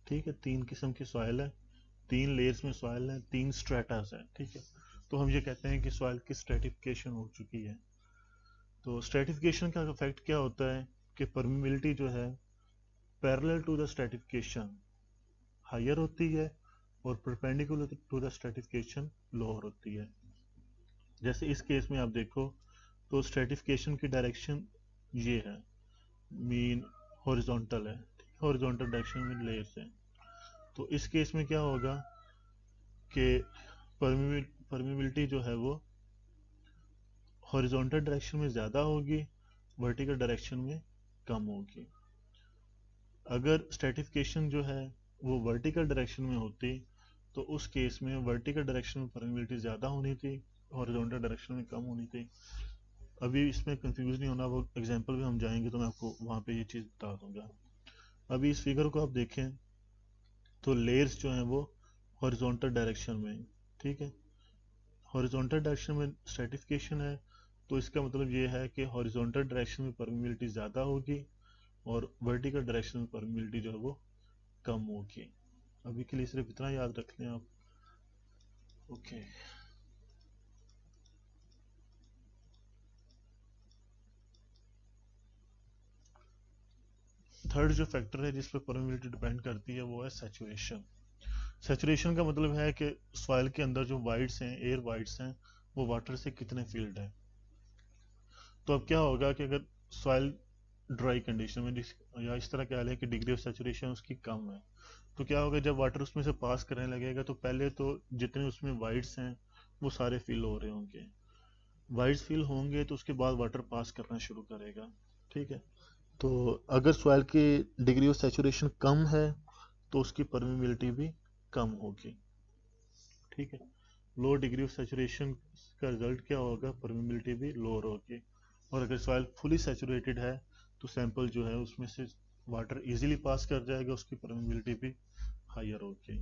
ठीक है, 3 किस्म की सॉइल है, 3 लेयर्स में सॉइल है, 3 स्ट्रेटास है, ठीक है। तो हम ये कहते हैं कि सॉइल की स्ट्रेटिफिकेशन हो चुकी है। तो स्ट्रेटिफिकेशन का इफेक्ट क्या होता है कि परमिबिलिटी जो है parallel to the stratification higher होती है और perpendicular to the stratification lower होती है। जैसे इस केस में आप देखो तो स्ट्रेटिफिकेशन की डायरेक्शन ये है, मीन हॉरिजॉन्टल है, हॉरिजॉन्टल डायरेक्शन में लेयर्स है। तो इस केस में क्या होगा कि परमिबिलिटी जो है वो हॉरिजॉन्टल डायरेक्शन में ज़्यादा होगी, वर्टिकल डायरेक्शन में कम होगी। अगर स्ट्रेटिफिकेशन जो है वो वर्टिकल डायरेक्शन में होती तो उस केस में वर्टिकल डायरेक्शन में परमिबिलिटी ज़्यादा होनी थी, हॉरिजॉन्टल डायरेक्शन में कम होनी थी। अभी इसमें कंफ्यूज नहीं होना, वो एग्जांपल भी हम जाएंगे तो मैं आपको वहाँ पे ये चीज़ बता दूंगा। अभी इस फिगर को आप देखें तो लेयर्स जो हैं वो हॉरिजॉन्टल डायरेक्शन में, ठीक है, हॉरिजॉन्टल डायरेक्शन में स्ट्रेटिफिकेशन है, तो इसका मतलब ये है कि हॉरिजॉन्टल डायरेक्शन में परमिबिलिटी ज़्यादा होगी और वर्टिकल डायरेक्शन में परमिबिलिटी जो है वो कम होगी। अभी के लिए सिर्फ इतना याद रख लें आप। ओके, थर्ड जो फैक्टर है जिस पर परमिबिलिटी डिपेंड करती है वो है सैचुरेशन। सैचुरेशन का मतलब है कि सॉइल के अंदर जो वाइड्स हैं, एयर वाइड्स हैं, वो वाटर से कितने फील्ड है। तो अब क्या होगा कि अगर सॉइल ड्राई कंडीशन में या इस तरह कह लें कि डिग्री ऑफ सैचुरेशन उसकी कम है, तो क्या होगा जब वाटर उसमें से पास करने लगेगा तो पहले तो जितने उसमें वाइड्स हैं वो सारे फिल हो रहे होंगे, वाइड्स फिल होंगे तो उसके बाद वाटर पास करना शुरू करेगा, ठीक है। तो अगर सॉइल की डिग्री ऑफ सैचुरेशन कम है तो उसकी परमिबिलिटी भी कम होगी, ठीक है। लो डिग्री ऑफ सैचुरेशन का रिजल्ट क्या होगा, परमिबिलिटी भी लोअर होगी। और अगर सॉइल फुली सैचुरेटेड है तो सैंपल जो है उसमें से वाटर इजीली पास कर जाएगा, उसकी परमिबिलिटी भी हायर होगी।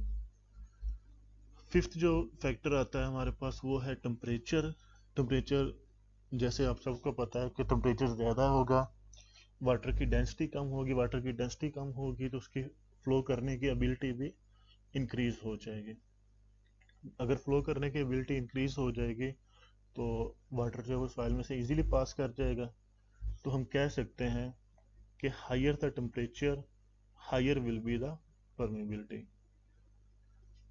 फिफ्थ जो फैक्टर आता है हमारे पास वो है टेम्परेचर। टेम्परेचर जैसे आप सबको पता है कि टेम्परेचर ज़्यादा होगा वाटर की डेंसिटी कम होगी, वाटर की डेंसिटी कम होगी तो उसकी फ्लो करने की एबिलिटी भी इंक्रीज हो जाएगी। अगर फ्लो करने की एबिलिटी इंक्रीज हो जाएगी तो वाटर जो है वो सॉइल में से इजीली पास कर जाएगा। तो हम कह सकते हैं कि higher the temperature higher will be the permeability.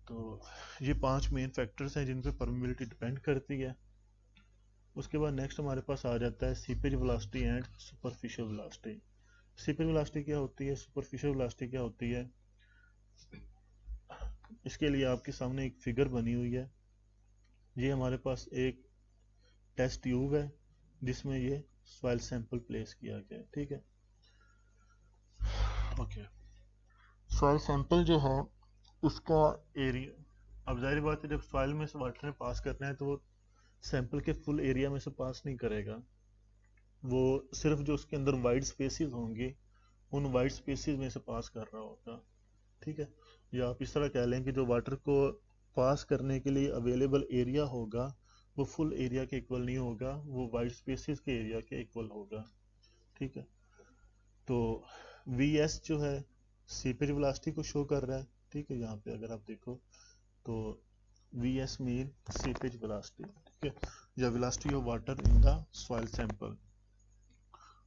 तो ये 5 मेन फैक्टर्स हैं जिन पे परमेबिलिटी डिपेंड करती है। उसके बाद नेक्स्ट हमारे पास आ जाता है seepage velocity and superficial velocity. Seepage velocity क्या होती है, सुपरफिशियल वेलोसिटी क्या होती है, इसके लिए आपके सामने एक फिगर बनी हुई है। ये हमारे पास एक टेस्ट ट्यूब है जिसमें ये सॉइल सैंपल प्लेस किया गया है, ठीक है। ओके, सॉइल सैंपल जो है उसका एरिया, अब जाहिर बात है जब सॉइल में से वाटर ने पास करना है तो वो सैंपल के फुल एरिया में से पास नहीं करेगा, वो सिर्फ जो उसके अंदर वाइड स्पेसिस होंगी उन वाइड स्पेसिस में से पास कर रहा होगा, ठीक है। या आप इस तरह कह लें कि जो वाटर को पास करने के लिए अवेलेबल एरिया होगा वो फुल एरिया के इक्वल नहीं होगा, वो वाइड स्पेसिस के एरिया के इक्वल होगा, ठीक है। तो वी एस जो है सीपेज वेलोसिटी को शो कर रहा है, ठीक है। यहाँ पे अगर आप देखो तो we S mean seepage velocity, ठीक है, या velocity of water in the soil sample.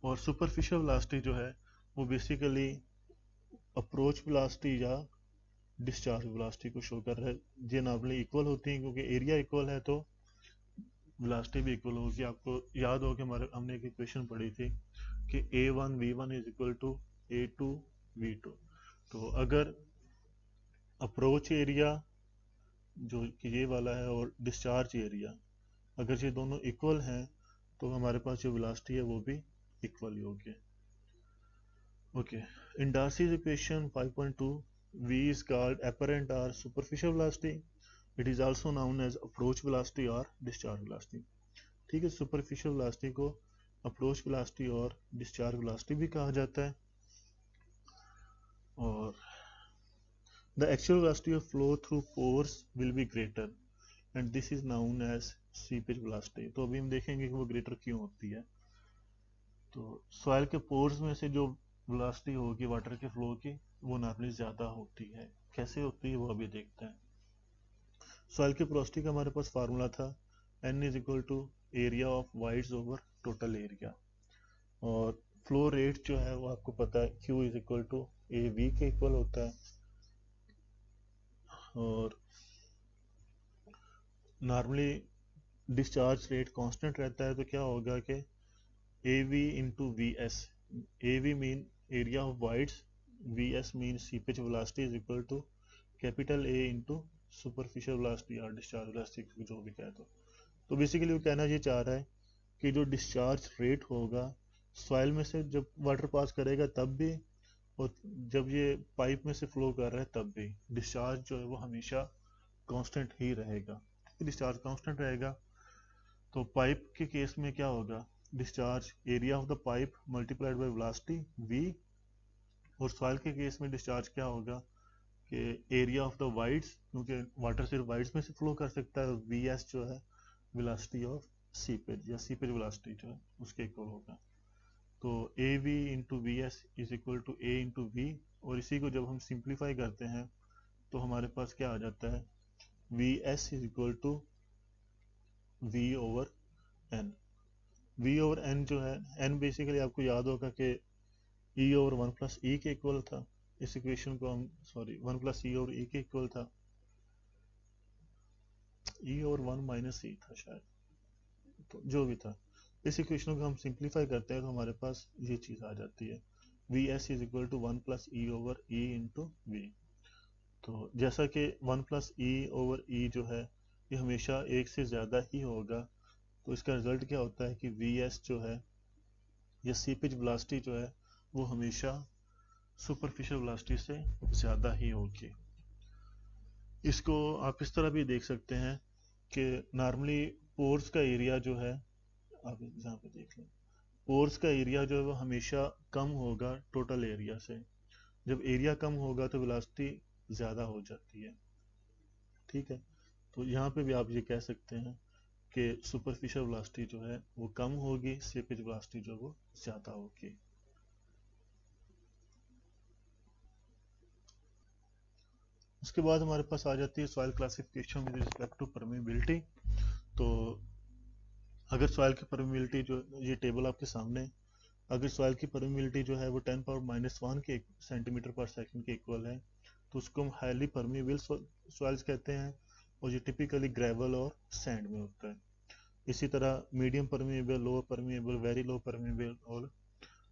और सुपरफिशियल वेलोसिटी जो है वो बेसिकली अप्रोच वेलोसिटी या डिस्चार्ज वेलोसिटी को शो कर रहा है। ये नॉर्मली इक्वल होती हैं क्योंकि एरिया इक्वल है तो वेलोसिटी भी इक्वल होगी। आपको याद हो कि हमने एक इक्वेशन पढ़ी थी कि a1 v1 is equal to a2 v2। तो अगर अप्रोच एरिया जो कि ये वाला है और डिस्चार्ज एरिया अगर ये दोनों इक्वल हैं तो हमारे पास जो वेलोसिटी है वो भी इक्वल ही होगी। Okay, in Darcy's equation 5.2 v is called apparent or superficial velocity. It is also known as approach velocity or discharge velocity, ठीक है। सुपरफिशियल वेलोसिटी को अप्रोच वेलोसिटी और डिस्चार्ज वेलोसिटी भी कहा जाता है। और the actual velocity of flow through pores will be greater, and this is known as seepage velocity. तो अभी हम देखेंगे कि वो ग्रेटर क्यों होती है। तो सॉइल के पोर्स में से जो वेलोसिटी होगी वाटर के फ्लो की वो नॉर्मली ज़्यादा होती है। कैसे होती है वो अभी देखते हैं। सॉइल की पोरोसिटी का हमारे पास फार्मूला था n is equal to area of voids over total area, और फ्लो रेट जो है वो आपको पता है q is equal to A V के इक्वल होता है। और नॉर्मली डिस्चार्ज रेट कांस्टेंट रहता है, तो क्या होगा कि A V into V S, A V mean area of voids, V S mean seepage velocity is equal to capital A into superficial velocity या डिस्चार्ज वेलोसिटी, जो भी कहे। तो बेसिकली वो कहना ये चाह रहा है कि जो डिस्चार्ज रेट होगा सॉइल में से जब वाटर पास करेगा तब भी, और जब ये पाइप में से फ्लो कर रहा है तब भी डिस्चार्ज जो है वो हमेशा कांस्टेंट ही रहेगा। डिस्चार्ज कांस्टेंट रहेगा तो पाइप के केस में क्या होगा, discharge area of the pipe multiplied by velocity v, और सॉइल के केस में डिस्चार्ज क्या होगा कि एरिया ऑफ द वाइड्स, क्योंकि वाटर सिर्फ वाइड्स में से फ्लो कर सकता है, और वी एस जो है वेलोसिटी ऑफ सीपेज या सीपेज वेलोसिटी जो है उसके इक्वल होगा। तो A V into V S is equal to A into V, और इसी को जब हम सिंप्लीफाई करते हैं तो हमारे पास क्या आ जाता है, V S is equal to V over N. V over N जो है, एन बेसिकली आपको याद होगा कि E over one plus E के इक्वल था। इस इक्वेशन को हम one plus E over E के इक्वल था, E over one minus E था शायद, तो जो भी था। इस इक्वेशन को हम सिंप्लीफाई करते हैं तो हमारे पास ये चीज़ आ जाती है, V S is equal to one plus E over E into V. तो जैसा कि one plus E over E जो है ये हमेशा एक से ज़्यादा ही होगा, तो इसका रिजल्ट क्या होता है कि वी एस जो है या सीपेज वेलोसिटी जो है वो हमेशा सुपरफिशियल वेलोसिटी से ज़्यादा ही होगी। इसको आप इस तरह भी देख सकते हैं कि नॉर्मली पोर्स का एरिया जो है, आप यहाँ पे देख लें, पोर्स का एरिया जो है वो हमेशा कम होगा टोटल एरिया से। जब एरिया कम होगा तो वेलोसिटी ज़्यादा हो जाती है, ठीक है। तो यहाँ पे भी आप ये कह सकते हैं कि सुपरफिशियल वेलोसिटी जो है वो कम होगी, सीपेज वेलोसिटी जो वो ज़्यादा होगी। उसके बाद हमारे पास आ जाती है soil classification with respect to permeability. तो अगर सॉइल की परमेबिलिटी जो, ये टेबल आपके सामने है, अगर सॉइल की परमेबिलिटी जो है वो 10 पावर माइनस 1 के सेंटीमीटर पर सेकंड के इक्वल है तो उसको हम हाईली परमेबल सॉइल्स कहते हैं, और ये टिपिकली ग्रेवल और सैंड में होता है। इसी तरह medium permeable, lower permeable, very low permeable और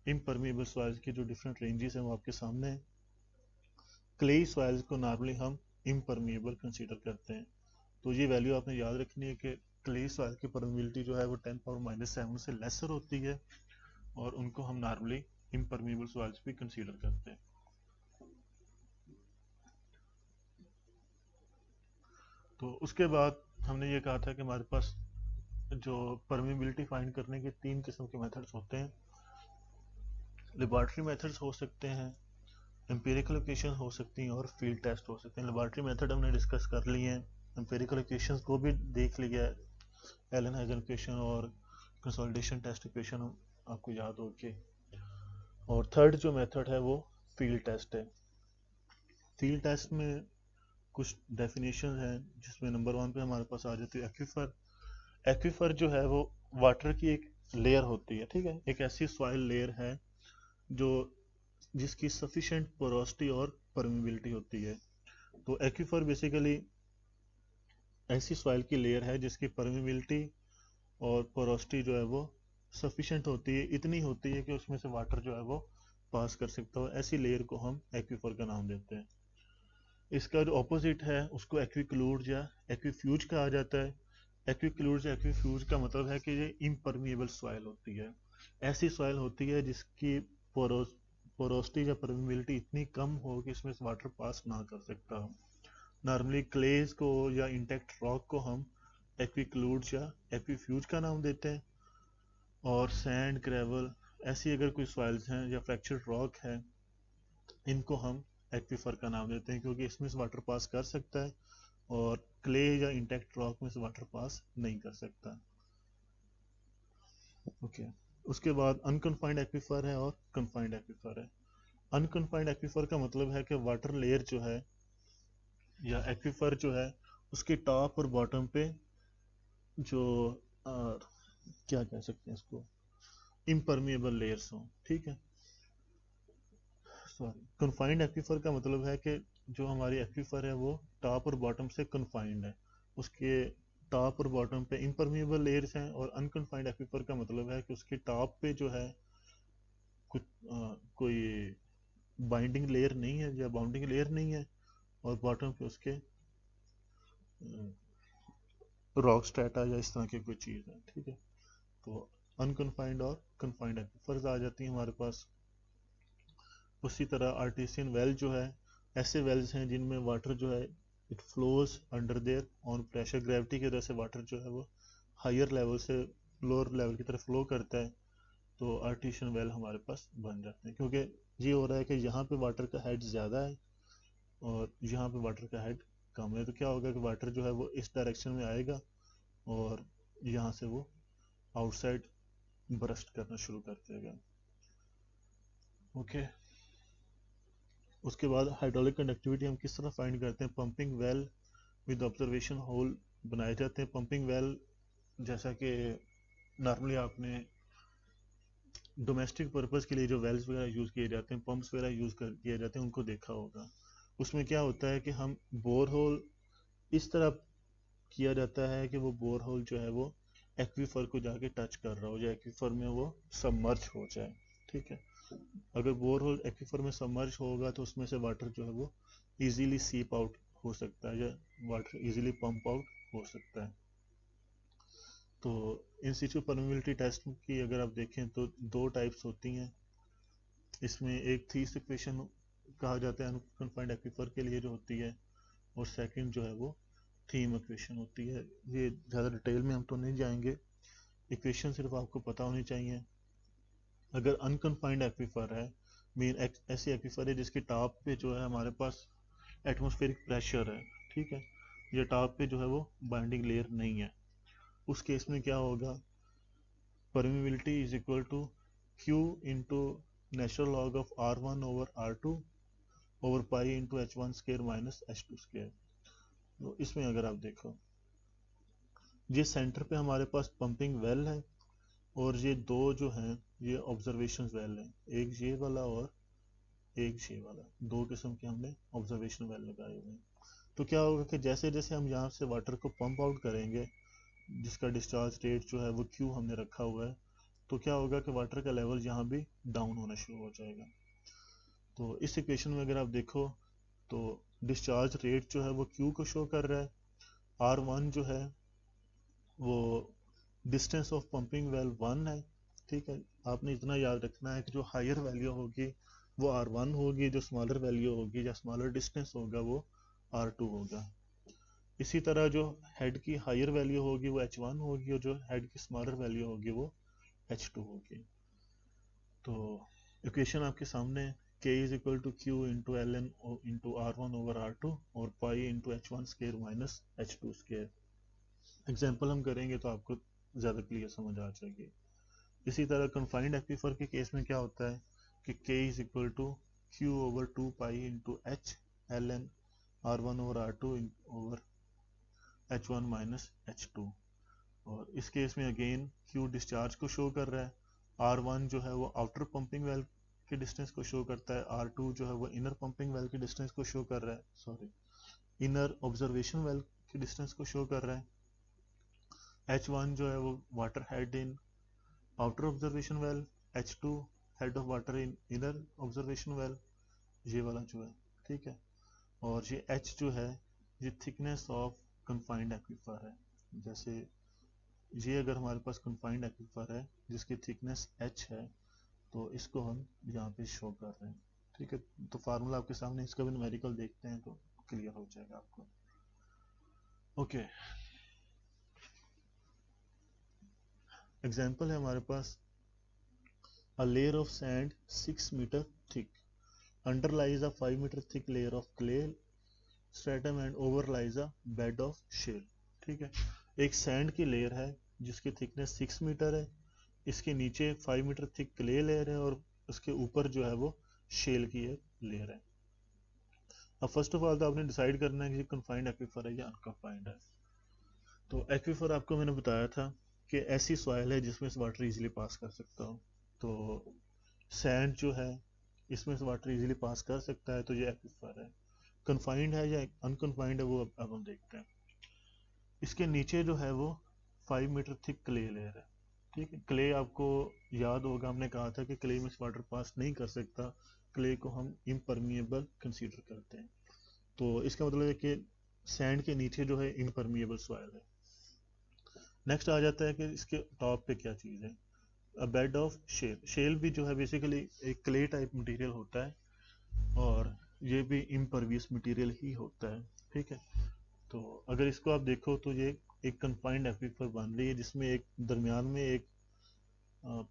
इम्परमेबल सॉइल्स की जो डिफरेंट रेंजेस हैं वो आपके सामने हैं। क्लेई सॉइल्स को नॉर्मली हम इम्परमेबल कंसीडर करते हैं, तो ये वैल्यू आपने याद रखनी है कि क्ले सॉइल की परमेबिलिटी जो है वो 10 पावर माइनस 7 से लेसर होती है, और उनको हम नॉर्मली इम्परमेबल सॉइल्स भी कंसीडर करते हैं। तो उसके बाद हमने ये कहा था कि हमारे पास जो परमेबिलिटी फाइंड करने के 3 किस्म के मेथड्स होते हैं। लेबॉर्ट्री मेथड्स हो सकते हैं, एम्पिरिकल इक्वेशन हो सकती हैं, और फील्ड टेस्ट हो सकते हैं। लेबॉर्ट्री मेथड हमने डिस्कस कर लिए हैं, एम्पिरिकल इक्वेशंस को भी देख लिया है, एलन हैजन इक्वेशन और कंसोलिडेशन टेस्ट इक्वेशन आपको याद होगी। और थर्ड जो मेथड है वो फील्ड टेस्ट है। फील्ड टेस्ट में कुछ डेफिनेशन है, जिसमें नंबर 1 पे हमारे पास आ जाती है एक्वीफर। एक्वीफर जो है वो वाटर की एक लेयर होती है, ठीक है, एक ऐसी सॉइल लेयर है जो जिसकी सफिशिएंट पोरोसिटी और परमेबिलिटी होती है। तो एक्वीफर बेसिकली ऐसी सॉइल की लेयर है जिसकी परमेबिलिटी और पोरोसिटी जो है वो सफिशिएंट होती है, इतनी होती है कि उसमें से वाटर जो है वो पास कर सकता हो। ऐसी लेयर को हम एक्वीफर का नाम देते हैं। इसका जो ऑपोजिट है उसको एक्विक्लूड या एक्विफ्यूज कहा जाता है। एक्विक्लूड या एक्विफ्यूज का मतलब है कि ये इम्परमिएबल सॉइल होती है, ऐसी सॉइल होती है जिसकी पोरोसिटी या परमिबिलिटी इतनी कम हो कि इसमें से वाटर पास ना कर सकता हो। नॉर्मली क्लेज को या इंटेक्ट रॉक को हम एक्विक्लूड या एक्विफ्यूज का नाम देते हैं, और सैंड, ग्रेवल, ऐसी अगर कोई सॉइल्स हैं या फ्रैक्चर्ड रॉक है, इनको हम एक्वीफर का नाम देते हैं, क्योंकि इसमें से वाटर पास कर सकता है और क्ले या इंटैक्ट रॉक में से वाटर पास नहीं कर सकता। ओके उसके बाद अनकन्फाइंड एक्वीफर है और कन्फाइंड एक्वीफर है। अनकन्फाइंड एक्वीफर का मतलब है कि वाटर लेयर जो है या एक्वीफर जो है उसके टॉप और बॉटम पे जो क्या कह सकते हैं इसको, इम्परमिएबल लेयर्स हों, ठीक है। सॉरी, कन्फाइंड एक्वीफर का मतलब है कि जो हमारी एक्वीफर है वो टॉप और बॉटम से कन्फाइंड है, उसके टॉप और बॉटम पे इम्परमिएबल लेयर्स हैं। और अनकन्फाइंड एक्वीफर का मतलब है कि उसके टॉप पे जो है कुछ कोई बाइंडिंग लेयर नहीं है या बाउंडिंग लेयर नहीं है, और बॉटम पे उसके रॉक स्ट्रेटा या इस तरह की कोई चीज़ है, ठीक है। तो अनकन्फाइंड और कन्फाइंड एक्वीफर्स आ जाती हैं हमारे पास। उसी तरह आर्टिसियन वेल जो है, ऐसे वेल्स हैं जिनमें वाटर जो है it flows under their on pressure, gravity की वजह से वाटर जो है वो हायर लेवल से लोअर लेवल की तरफ फ्लो करता है, तो आर्टिशियन वेल हमारे पास बन जाते हैं। क्योंकि ये हो रहा है कि यहाँ पे वाटर का हेड ज़्यादा है और यहाँ पे वाटर का हेड कम है, तो क्या होगा कि वाटर जो है वो इस डायरेक्शन में आएगा और यहाँ से वो आउटसाइड बरस्ट करना शुरू कर देगा। ओके उसके बाद हाइड्रोलिक कंडक्टिविटी हम किस तरह फाइंड करते हैं। Pumping well with observation hole बनाए जाते हैं। पंपिंग वेल जैसा कि नॉर्मली आपने डोमेस्टिक पर्पज़ के लिए जो वेल्स वगैरह यूज़ किए जाते हैं, पंप्स वगैरह किए जाते हैं, उनको देखा होगा। उसमें क्या होता है कि हम बोर होल इस तरह किया जाता है कि वो बोर होल जो है वो एक्वीफर को जाके टच कर रहा हो या एक्वीफर में वो सबमर्ज हो जाए, ठीक है। अगर बोर होल एक्वीफर में सबमर्ज होगा तो उसमें से वाटर जो है वो इजीली सीप आउट हो सकता है या वाटर इजीली पंप आउट हो सकता है। तो इन सिचु परमेबिलिटी टेस्ट की अगर आप देखें तो दो टाइप्स होती हैं। इसमें एक थीस इक्वेशन कहा जाता है अनकन्फाइंड एक्वीफर के लिए जो होती है, और सेकंड जो है वो थीम इक्वेशन होती है। ये ज़्यादा डिटेल में हम तो नहीं जाएंगे, इक्वेशन सिर्फ आपको पता होनी चाहिए। अगर अनकन्फाइंड एक्वीफर है, मीन ऐसी एक्वीफर है जिसके टॉप पे जो है हमारे पास एटमॉस्फेरिक प्रेशर है, ठीक है, ये टॉप पे जो है वो बाइंडिंग लेयर नहीं है, उस केस में क्या होगा, permeability is equal to Q into natural log of R1 over R2 over pi into H1 square minus H2 square. तो इसमें अगर आप देखो, ये सेंटर पे हमारे पास पंपिंग वेल है और ये दो जो हैं ये ऑब्जर्वेशन वेल हैं, एक ये वाला और एक ये वाला, दो किस्म के हमने ऑब्जर्वेशन वेल लगाए हुए हैं। तो क्या होगा कि जैसे जैसे हम यहाँ से वाटर को पंप आउट करेंगे, जिसका डिस्चार्ज रेट जो है वो क्यू हमने रखा हुआ है, तो क्या होगा कि वाटर का लेवल यहाँ भी डाउन होना शुरू हो जाएगा। तो इस इक्वेशन में अगर आप देखो तो डिस्चार्ज रेट जो है वो क्यू को शो कर रहा है, R1 जो है वो डिस्टेंस ऑफ पंपिंग वेल 1 है, ठीक है। आपने इतना याद रखना है कि जो हायर वैल्यू होगी वो R1 होगी, जो स्मॉलर वैल्यू होगी या स्मॉलर डिस्टेंस होगा वो R2 होगा। इसी तरह जो हेड की हायर वैल्यू होगी वो H1 होगी और जो हेड की स्मॉलर वैल्यू होगी वो H2 होगी। तो इक्वेशन आपके सामने k is equal to Q into L N into R1 over R2 और pi into H1 square minus H2 square. Example हम करेंगे तो आपको ज़्यादा क्लियर समझ आ जाएगी। इसी तरह कन्फाइंड एक्वीफर के केस में क्या होता है कि k is equal to Q over 2 pi into H L N R1 over R2 over H1 minus H2। और इस केस में अगेन Q डिस्चार्ज को शो कर रहा है, R1 जो है वो आउटर पंपिंग वेल के डिस्टेंस को शो करता है, R2 जो है वो इनर पंपिंग वेल के डिस्टेंस को शो कर रहा है, सॉरी इनर ऑब्जर्वेशन वेल के डिस्टेंस को शो कर रहा है। H1 जो है वो water head in outer observation well, H2 head of water in inner observation well, ये वाला जो है, ठीक है। और ये H जो है ये थिकनेस ऑफ कन्फाइंड एक्वीफर है। जैसे ये अगर हमारे पास कन्फाइंड एक्वीफर है जिसकी थिकनेस h है, तो इसको हम यहाँ पे शो कर रहे हैं, ठीक है। तो फार्मूला आपके सामने, इसका भी न्यूमेरिकल देखते हैं तो क्लियर हो जाएगा आपको। ओके एग्जांपल है हमारे पास, a layer of sand 6 metre thick underlies a 5 metre thick layer of clay stratum and overlies a bed of shale. ठीक है, एक सैंड की लेयर है जिसकी थिकनेस 6 मीटर है, इसके नीचे 5 मीटर थिक क्ले लेयर है और उसके ऊपर जो है वो शेल की एक लेयर है। अब फर्स्ट ऑफ ऑल तो आपने डिसाइड करना है कि कन्फाइंड एक्वीफर है या अनकन्फाइंड है। तो एक्वीफर आपको मैंने बताया था कि ऐसी सॉइल है जिसमें से वाटर इजीली पास कर सकता हो। तो सैंड जो है इसमें से वाटर इजीली पास कर सकता है, तो ये एक्वीफर है। कन्फाइंड है या अनकन्फाइंड है वो अब हम देखते हैं। इसके नीचे जो है वो 5 मीटर थिक क्ले लेयर है। ठीक है, क्ले आपको याद होगा हमने कहा था कि क्ले में से वाटर पास नहीं कर सकता, क्ले को हम इम्परमिएबल कंसीडर करते हैं। तो इसका मतलब है कि सैंड के नीचे जो है इम्परमिएबल सॉइल है। नेक्स्ट आ जाता है कि इसके टॉप पे क्या चीज़ है, अ बेड ऑफ शेल। शेल भी जो है बेसिकली एक क्ले टाइप मटेरियल होता है और ये भी इम्परवियस मटेरियल ही होता है। ठीक है, तो अगर इसको आप देखो तो ये एक कन्फाइंड एक्वीफर बन रही है जिसमें एक दरमियान में एक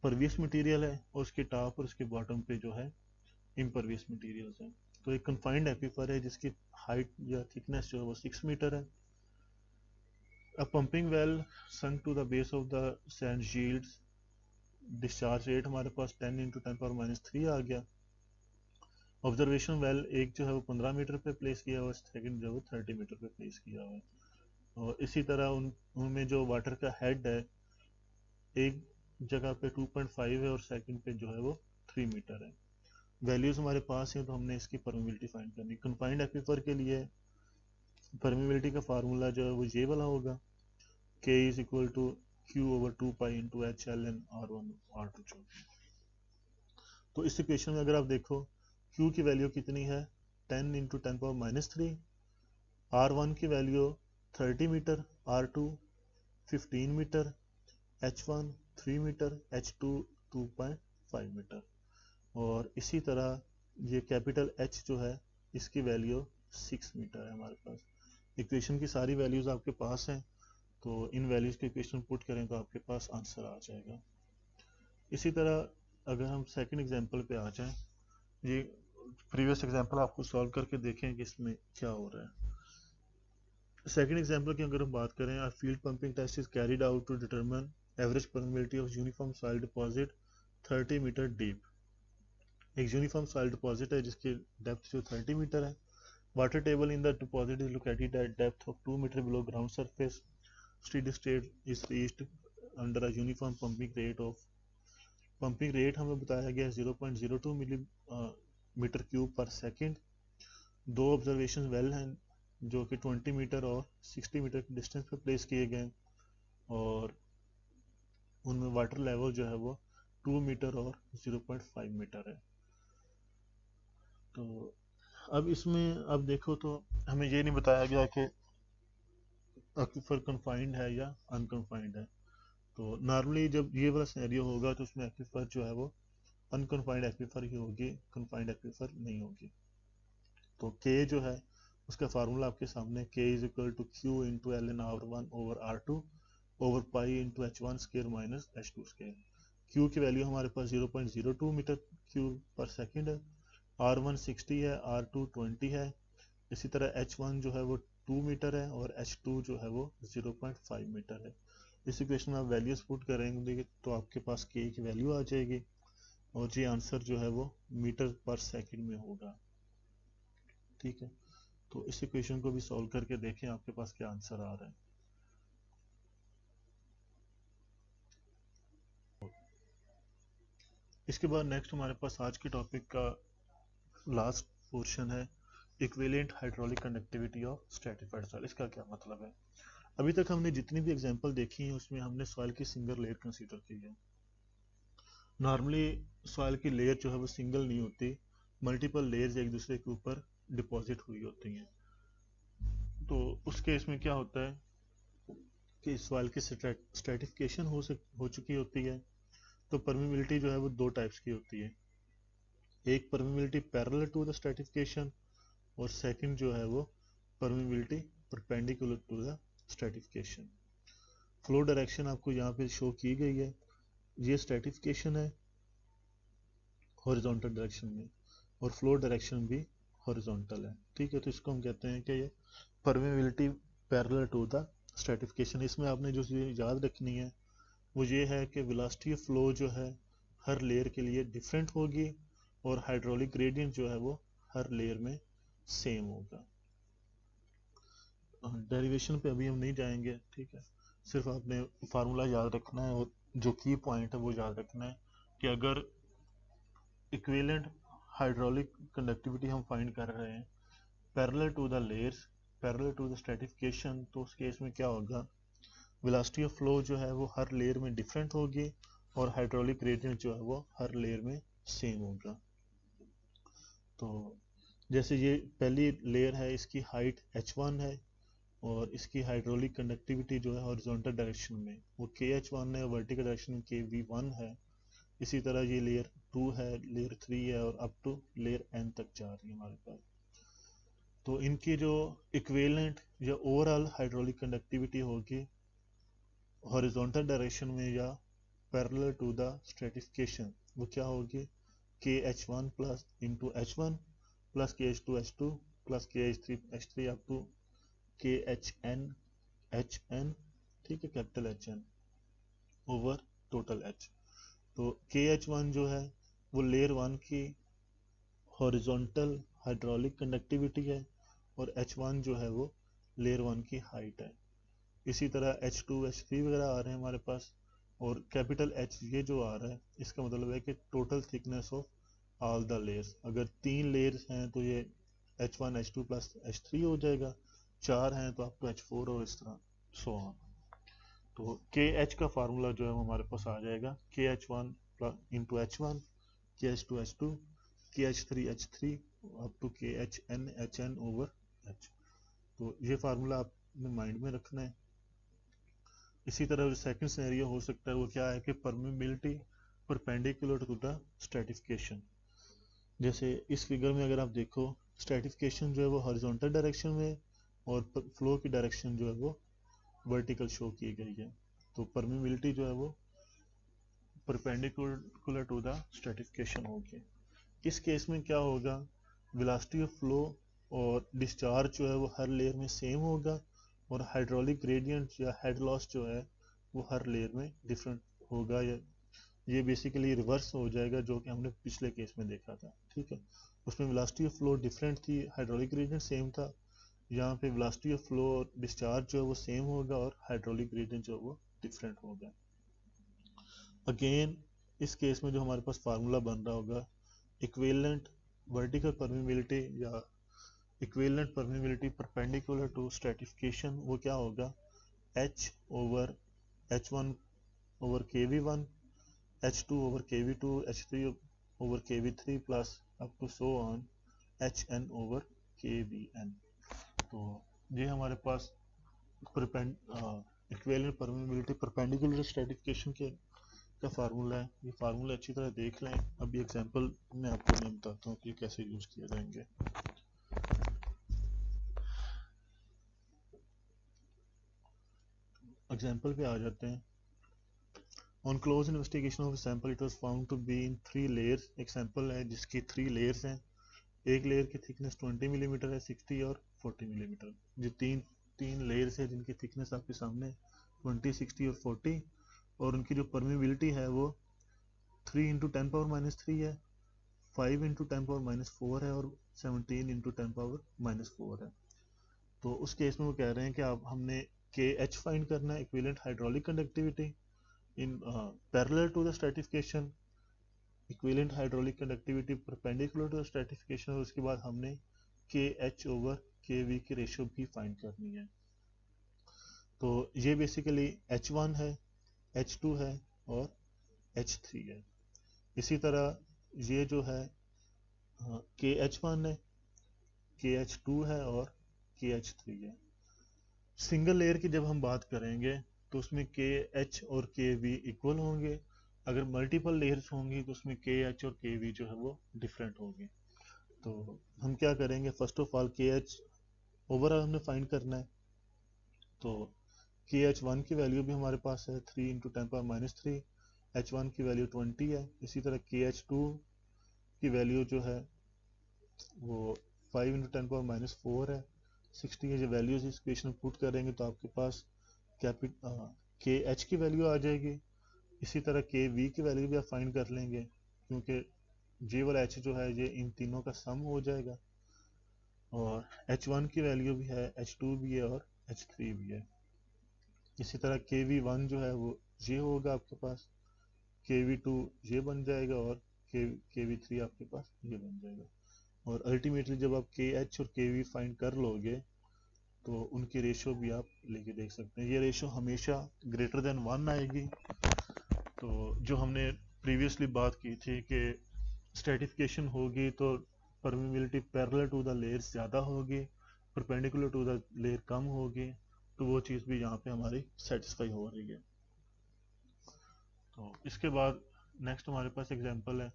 परवियस मटेरियल है और उसके टॉप और उसके बॉटम पे जो है इम्परवियस मटेरियल्स हैं। तो एक कन्फाइंड एक्वीफर है जिसकी हाइट या थिकनेस जो है वो 6 मीटर है। A pumping well sunk to the base of the sand yields discharge rate हमारे पास 10 इंटू 10⁻³ आ गया। ऑब्जर्वेशन वेल एक जो है वो 15 मीटर पे प्लेस किया हुआ है, सेकंड जो है वो 30 मीटर पे प्लेस किया हुआ है। और इसी तरह उनमें जो वाटर का हेड है एक जगह पे 2.5 है और सेकंड पे जो है वो 3 मीटर है। वैल्यूज हमारे पास हैं तो हमने इसकी परमिबिलिटी फाइंड करनी। कन्फाइंड एक्वीफर के लिए परमिबिलिटी का फार्मूला जो है वो ये वाला होगा, K is equal to Q/2 pi into H L N R1 R2 जो। तो इस इक्वेशन में अगर आप देखो Q की वैल्यू कितनी है 10 इंटू 10⁻³ R1 की value 30 metre, R2 15 metre, H1 3 metre, H2 2.5 metre. और इसी तरह ये कैपिटल H जो है इसकी वैल्यू 6 मीटर है हमारे पास। इक्वेशन की सारी वैल्यूज आपके पास हैं, तो इन वैल्यूज के इक्वेशन पुट करें तो आपके पास आंसर आ जाएगा। इसी तरह अगर हम सेकंड एग्जांपल पे आ जाएं, ये प्रीवियस एग्जांपल आपको सॉल्व करके देखें कि इसमें क्या हो रहा है। सेकंड एग्जांपल की अगर हम बात करें, a field pumping test is carried out to determine average permeability of uniform soil deposit 30 metre deep. एक यूनिफॉर्म सॉइल डिपॉजिट है जिसकी डेप्थ जो 30 मीटर है। Water table in the deposit is located at depth of 2 metre below ground surface. Steady state is reached under a uniform pumping rate of, pumping rate हमें बताया गया 0.02 मीटर क्यूब पर सेकेंड। दो ऑब्जर्वेशन वेल हैं जो कि 20 मीटर और 60 मीटर की डिस्टेंस पे प्लेस किए गए और उनमें वाटर लेवल जो है वो 2 मीटर और 0.5 मीटर है। तो अब इसमें अब देखो तो हमें ये नहीं बताया गया कि एक्वीफर कन्फाइंड है या अनकन्फाइंड है। तो नॉर्मली जब ये वाला सिनेरियो होगा तो उसमें एक्वीफर जो है वो अनकन्फाइंड एक्वीफर ही होगी, कन्फाइंड एक्वीफर नहीं होगी। तो K जो है उसका फार्मूला आपके सामने, K is equal to Q into L N R1 over R2 over pi into H1 square minus H2 square. Q की वैल्यू हमारे पास 0.02 मीटर क्यूब पर सेकेंड है, R1 60 है, R2 20 है, इसी तरह H1 जो है वो 2 मीटर है और H2 जो है वो 0.5 मीटर है। इस इक्वेशन में आप वैल्यूज पुट करेंगे तो आपके पास K की वैल्यू आ जाएगी और ये आंसर जो है वो मीटर पर सेकंड में होगा। ठीक है, तो इस इक्वेशन को भी सॉल्व करके देखें आपके पास क्या आंसर आ रहा है। इसके बाद नेक्स्ट हमारे पास आज के टॉपिक का लास्ट पोर्शन है, equivalent hydraulic conductivity of stratified soil. इसका क्या मतलब है? अभी तक हमने जितनी भी एग्जांपल देखी हैं उसमें हमने सॉइल की सिंगल लेयर कंसीडर की है। नॉर्मली सॉइल की लेयर जो है वो सिंगल नहीं होती, मल्टीपल लेयर्स एक दूसरे के ऊपर डिपॉजिट हुई होती हैं। तो उस केस में क्या होता है कि सॉइल की स्ट्रेटिफिकेशन हो चुकी होती है। तो परमिबिलिटी जो है वो दो टाइप्स की होती है, एक permeability parallel to the stratification और सेकंड जो है वो permeability perpendicular to the stratification. Flow direction आपको यहाँ पे शो की गई है, ये स्ट्रेटिफिकेशन है हॉरिजॉन्टल डायरेक्शन में और फ्लो डायरेक्शन भी हॉरिजॉन्टल है, ठीक है। तो इसको हम कहते हैं कि ये permeability parallel to the stratification. इसमें आपने जो चीज़ याद रखनी है वो ये है कि वेलोसिटी ऑफ फ्लो जो है हर लेयर के लिए डिफरेंट होगी और हाइड्रोलिक ग्रेडियंट जो है वो हर लेयर में सेम होगा। डेरिवेशन पे अभी हम नहीं जाएंगे, ठीक है। सिर्फ आपने फार्मूला याद रखना है और जो की पॉइंट है वो याद रखना है कि अगर इक्विवेलेंट हाइड्रोलिक कंडक्टिविटी हम फाइंड कर रहे हैं parallel to the layers, parallel to the stratification, तो उस केस में क्या होगा, वेलोसिटी ऑफ फ्लो जो है वो हर लेयर में डिफरेंट होगी और हाइड्रोलिक ग्रेडियंट जो है वो हर लेयर में सेम होगा। तो जैसे ये पहली लेयर है, इसकी हाइट h1 है और इसकी हाइड्रोलिक कंडक्टिविटी जो है हॉरिजॉन्टल डायरेक्शन में वो kh1 है और वर्टिकल डायरेक्शन में kv1 है। इसी तरह ये लेयर 2 है, लेयर 3 है और अप टू लेयर n तक जा रही है हमारे पास। तो इनकी जो इक्विवेलेंट या ओवरऑल हाइड्रोलिक कंडक्टिविटी होगी हॉरिजॉन्टल डायरेक्शन में या पैरेलल टू द स्ट्रेटिफिकेशन, वो क्या होगी, kh1 plus into h1 plus kh2 plus kh3 up to khn hn, ठीक है, capital hn over total h। तो kh1 जो है वो लेयर 1 की हॉरिजॉन्टल हाइड्रोलिक कंडक्टिविटी है और h1 जो है वो लेयर 1 की हाइट है। इसी तरह h2 h3 वगैरह आ रहे हैं हमारे पास और कैपिटल H ये जो आ रहा है इसका मतलब है कि total thickness of all the layers. अगर 3 लेयर्स हैं तो ये h1 h2 प्लस h3 हो जाएगा, 4 हैं तो अप टू h4 और इस तरह सो ऑन। तो KH का फार्मूला जो है हमारे पास आ जाएगा KH1 into h1 KH2 h2 KH3 h3 up to KHN hn over h। तो ये फार्मूला आपने माइंड में रखना है। इसी तरह जो सेकंड सिनेरियो हो सकता है वो क्या है कि permeability perpendicular to the stratification. जैसे इस फिगर में अगर आप देखो स्ट्रेटिफिकेशन जो है वो हॉरिजॉन्टल डायरेक्शन में और फ्लो की डायरेक्शन जो है वो वर्टिकल शो की गई है। तो परमेबिलिटी जो है वो परपेंडिकुलर टू द स्ट्रेटिफिकेशन होगी। इस केस में क्या होगा, वेलोसिटी ऑफ फ्लो और डिस्चार्ज जो है वो हर लेयर में सेम होगा और हाइड्रोलिक ग्रेडियंट या हेड लॉस जो है वो हर लेयर में डिफरेंट होगा, या ये बेसिकली रिवर्स हो जाएगा जो कि हमने पिछले केस में देखा था, ठीक है। उसमें वेलोसिटी ऑफ फ्लो डिफरेंट थी, हाइड्रोलिक ग्रेडियंट सेम था। यहाँ पे वेलोसिटी ऑफ फ्लो और डिस्चार्ज जो है वो सेम होगा और हाइड्रोलिक ग्रेडियंट जो है वो डिफरेंट होगा। अगेन इस केस में जो हमारे पास फार्मूला बन रहा होगा इक्विवेलेंट वर्टिकल परमेबिलिटी या equivalent permeability perpendicular to stratification, वो क्या होगा, h over h1 over kv1 h2 over kv2 h3 over kv3 plus up to so on hn over kvn। तो ये हमारे पास इक्विवेलेंट परमेबिलिटी परपेंडिकुलर स्ट्रेटिफिकेशन के का फार्मूला है। ये फार्मूला अच्छी तरह देख लें। अभी एग्जांपल में आपको मैं बताता हूँ कि कैसे यूज किए जाएंगे। एग्जांपल पे आ जाते हैं। On close investigation of sample it was found to be in 3 layers. एक सैंपल है जिसकी 3 लेयर्स हैं। एक लेयर की थिकनेस 20 मिलीमीटर है, 60 और 40 मिलीमीटर। जो तीन लेयर्स है जिनकी थिकनेस आपके सामने 20, 60 और 40 और उनकी जो परमेबिलिटी है वो 3 इंटू 10 पावर माइनस 3 है, 5 इंटू 10 पावर माइनस 4 है और 17 इंटू 10 पावर माइनस 4 है। तो उस केस में वो कह रहे हैं कि आप हमने KH फाइंड करना है, equivalent hydraulic conductivity in parallel to the stratification, equivalent hydraulic conductivity perpendicular to the stratification, और उसके बाद हमने KH ओवर KV की रेशियो भी फाइंड करनी है। तो ये बेसिकली H1 है, H2 है और H3 है। इसी तरह ये जो है KH1 है, KH2 है और KH3 है। सिंगल लेयर की जब हम बात करेंगे तो उसमें KH और KV इक्वल होंगे। अगर मल्टीपल लेयर्स होंगी तो उसमें KH और KV जो है वो डिफरेंट होंगे। तो हम क्या करेंगे, first of all KH overall हमने फाइंड करना है। तो KH1 की वैल्यू भी हमारे पास है 3 इंटू 10 पावर माइनस 3, H1 की वैल्यू 20 है। इसी तरह KH2 की वैल्यू जो है वो 5 इंटू 10⁻⁴ है, 60 है। जो वैल्यूज इस इक्वेशन में पुट करेंगे तो आपके पास के एच की वैल्यू आ जाएगी। इसी तरह के वी की वैल्यू भी आप फाइंड कर लेंगे, क्योंकि जे वाला एच जो है ये इन तीनों का सम हो जाएगा। और H1 की वैल्यू भी है, H2 भी है और H3 भी है। इसी तरह KV1 जो है वो ये होगा आपके पास, KV2 ये बन जाएगा और KV3 आपके पास ये बन जाएगा। और अल्टीमेटली जब आप KH और KV फाइंड कर लोगे तो उनकी रेशो भी आप लेके देख सकते हैं। ये रेशो हमेशा ग्रेटर देन 1 आएगी। तो जो हमने प्रीवियसली बात की थी कि स्ट्रेटिफिकेशन होगी तो permeability parallel to the layer ज़्यादा होगी, परपेंडिकुलर टू द लेयर कम होगी, तो वो चीज़ भी यहाँ पे हमारी सेटिस्फाई हो रही है। तो इसके बाद नेक्स्ट हमारे पास एग्जांपल है।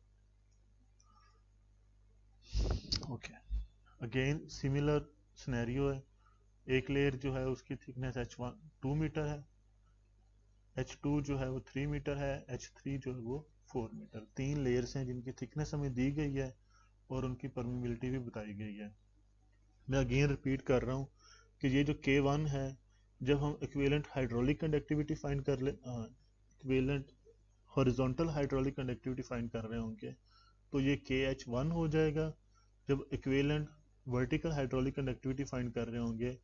ओके, अगेन सिमिलर सिनेरियो है। एक लेयर जो है उसकी थिकनेस H1 2 मीटर है, H2 जो है वो 3 मीटर है, H3 जो है वो 4 मीटर। 3 लेयर्स हैं जिनकी थिकनेस हमें दी गई है और उनकी परमिबिलिटी भी बताई गई है। मैं अगेन रिपीट कर रहा हूँ कि ये जो K1 है, जब हम इक्विवेलेंट हाइड्रोलिक कंडक्टिविटी फाइंड कर ले, equivalent horizontal hydraulic conductivity find कर रहे होंगे तो ये KH1 हो जाएगा। जब equivalent vertical hydraulic conductivity find कर रहे होंगे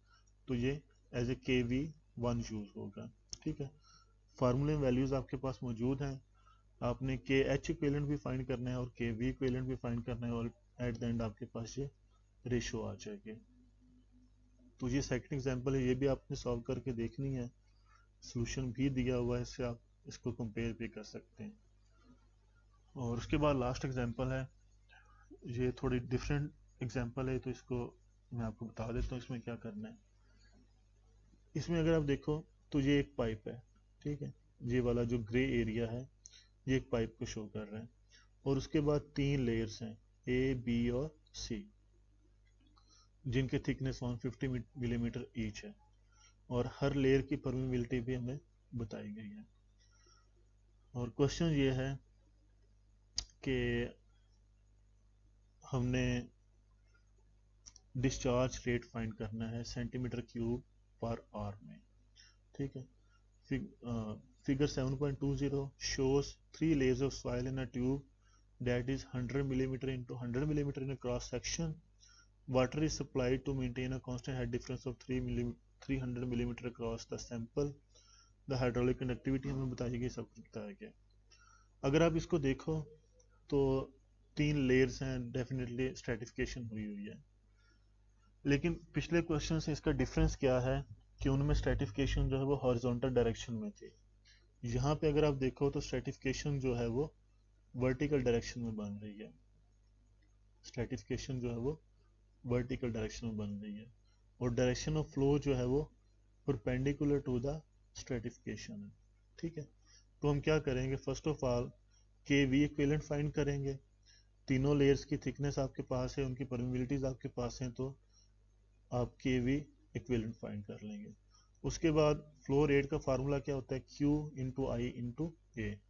तो ये एज ए KV1 यूज होगा। ठीक है, फार्मूले वैल्यूज आपके पास मौजूद हैं। आपने KH इक्विवेलेंट भी फाइंड करना है और KV इक्विवेलेंट भी फाइंड करना है और एट द एंड आपके पास ये रेशो आ जाएगी। तो ये सेकंड एग्जांपल है, ये भी आपने सॉल्व करके देखनी है। सॉल्यूशन भी दिया हुआ है, इससे आप इसको कंपेयर भी कर सकते हैं। और उसके बाद लास्ट एग्जांपल है, ये थोड़ी डिफरेंट एग्जांपल है, तो इसको मैं आपको बता देता हूँ इसमें क्या करना है। इसमें अगर आप देखो तो ये एक पाइप है, ठीक है, ये वाला जो ग्रे एरिया है ये एक पाइप को शो कर रहा है। और उसके बाद 3 लेयर्स हैं A, B और C, जिनके थिकनेस 150 मिलीमीटर ईच है और हर लेयर की परमिबिलिटी भी हमें बताई गई है। और क्वेश्चन ये है कि हमने डिस्चार्ज रेट फाइंड करना है सेंटीमीटर क्यूब पर आवर में। ठीक है, figure 7.20 shows 3 layers of soil in a tube that is 100 millimeter into 100 millimeter in a cross section. Water is supplied to maintain a constant head difference of 300 millimeter across the sample. The hydraulic conductivity हमें बताई गई, सब कुछ बताया गया। अगर आप इसको देखो तो 3 लेयर्स हैं, डेफिनेटली स्ट्रेटिफिकेशन हुई हुई है। लेकिन पिछले क्वेश्चन से इसका डिफरेंस क्या है कि उनमें स्ट्रेटिफिकेशन जो है वो हॉरिजॉन्टल डायरेक्शन में थी। यहाँ पे अगर आप देखो तो स्ट्रेटिफिकेशन जो है वो वर्टिकल डायरेक्शन में बन रही है। स्ट्रेटिफिकेशन जो है वो वर्टिकल डायरेक्शन में बन रही है और डायरेक्शन ऑफ फ्लो जो है वो परपेंडिकुलर टू द स्ट्रेटिफिकेशन है। ठीक है, तो हम क्या करेंगे, फर्स्ट ऑफ ऑल के वी इक्विवेलेंट फाइंड करेंगे। तीनों लेयर्स की थिकनेस आपके पास है, उनकी परमिबिलिटीज आपके पास हैं, तो आप के वी इक्विवेलेंट फाइंड कर लेंगे। उसके बाद फ्लो रेट का फार्मूला क्या होता है, Q इंटू आई इंटू ए।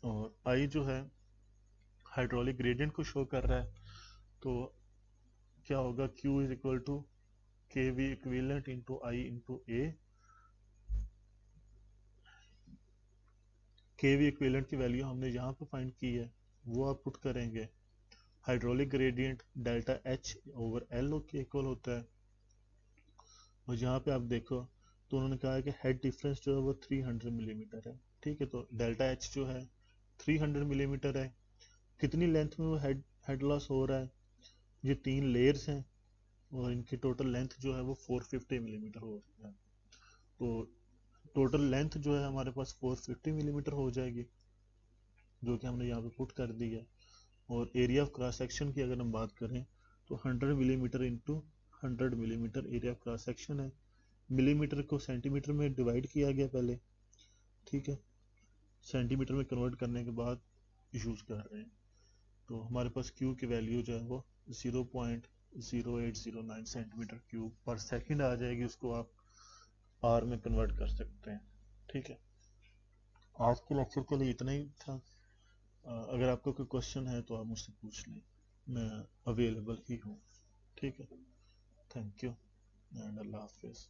और आई जो है हाइड्रोलिक ग्रेडियंट को शो कर रहा है, तो क्या होगा, Q is equal to K V equivalent into I into A. K V equivalent की वैल्यू हमने यहाँ पे फाइंड की है, वो आप पुट करेंगे। Hydraulic gradient delta H over L के इक्वल होता है। और यहाँ पे आप देखो तो उन्होंने कहा है कि हेड डिफरेंस जो है वो 300 मिलीमीटर है। ठीक है, तो डेल्टा एच जो है 300 मिलीमीटर है। कितनी लेंथ में वो हेड लॉस हो रहा है, ये 3 लेयर्स हैं और इनकी टोटल लेंथ जो है वो 450 मिलीमीटर हो रही है। तो टोटल लेंथ जो है हमारे पास 450 मिलीमीटर हो जाएगी, जो कि हमने यहाँ पे पुट कर दी है। और एरिया ऑफ क्रॉस सेक्शन की अगर हम बात करें तो 100 millimetre into 100 millimetre area of cross section है। मिलीमीटर को सेंटीमीटर में डिवाइड किया गया पहले, ठीक है, सेंटीमीटर में कन्वर्ट करने के बाद यूज कर रहे हैं। तो हमारे पास क्यू की वैल्यू जो है वो 0.0809 सेंटीमीटर क्यूब पर सेकंड आ जाएगी। उसको आप आर में कन्वर्ट कर सकते हैं। ठीक है, आज के लेक्चर के लिए इतना ही था। अगर आपको कोई क्वेश्चन है तो आप मुझसे पूछ लें। मैं अवेलेबल ही हूँ। ठीक है, थैंक यू एंड अल्लाह हाफिज़।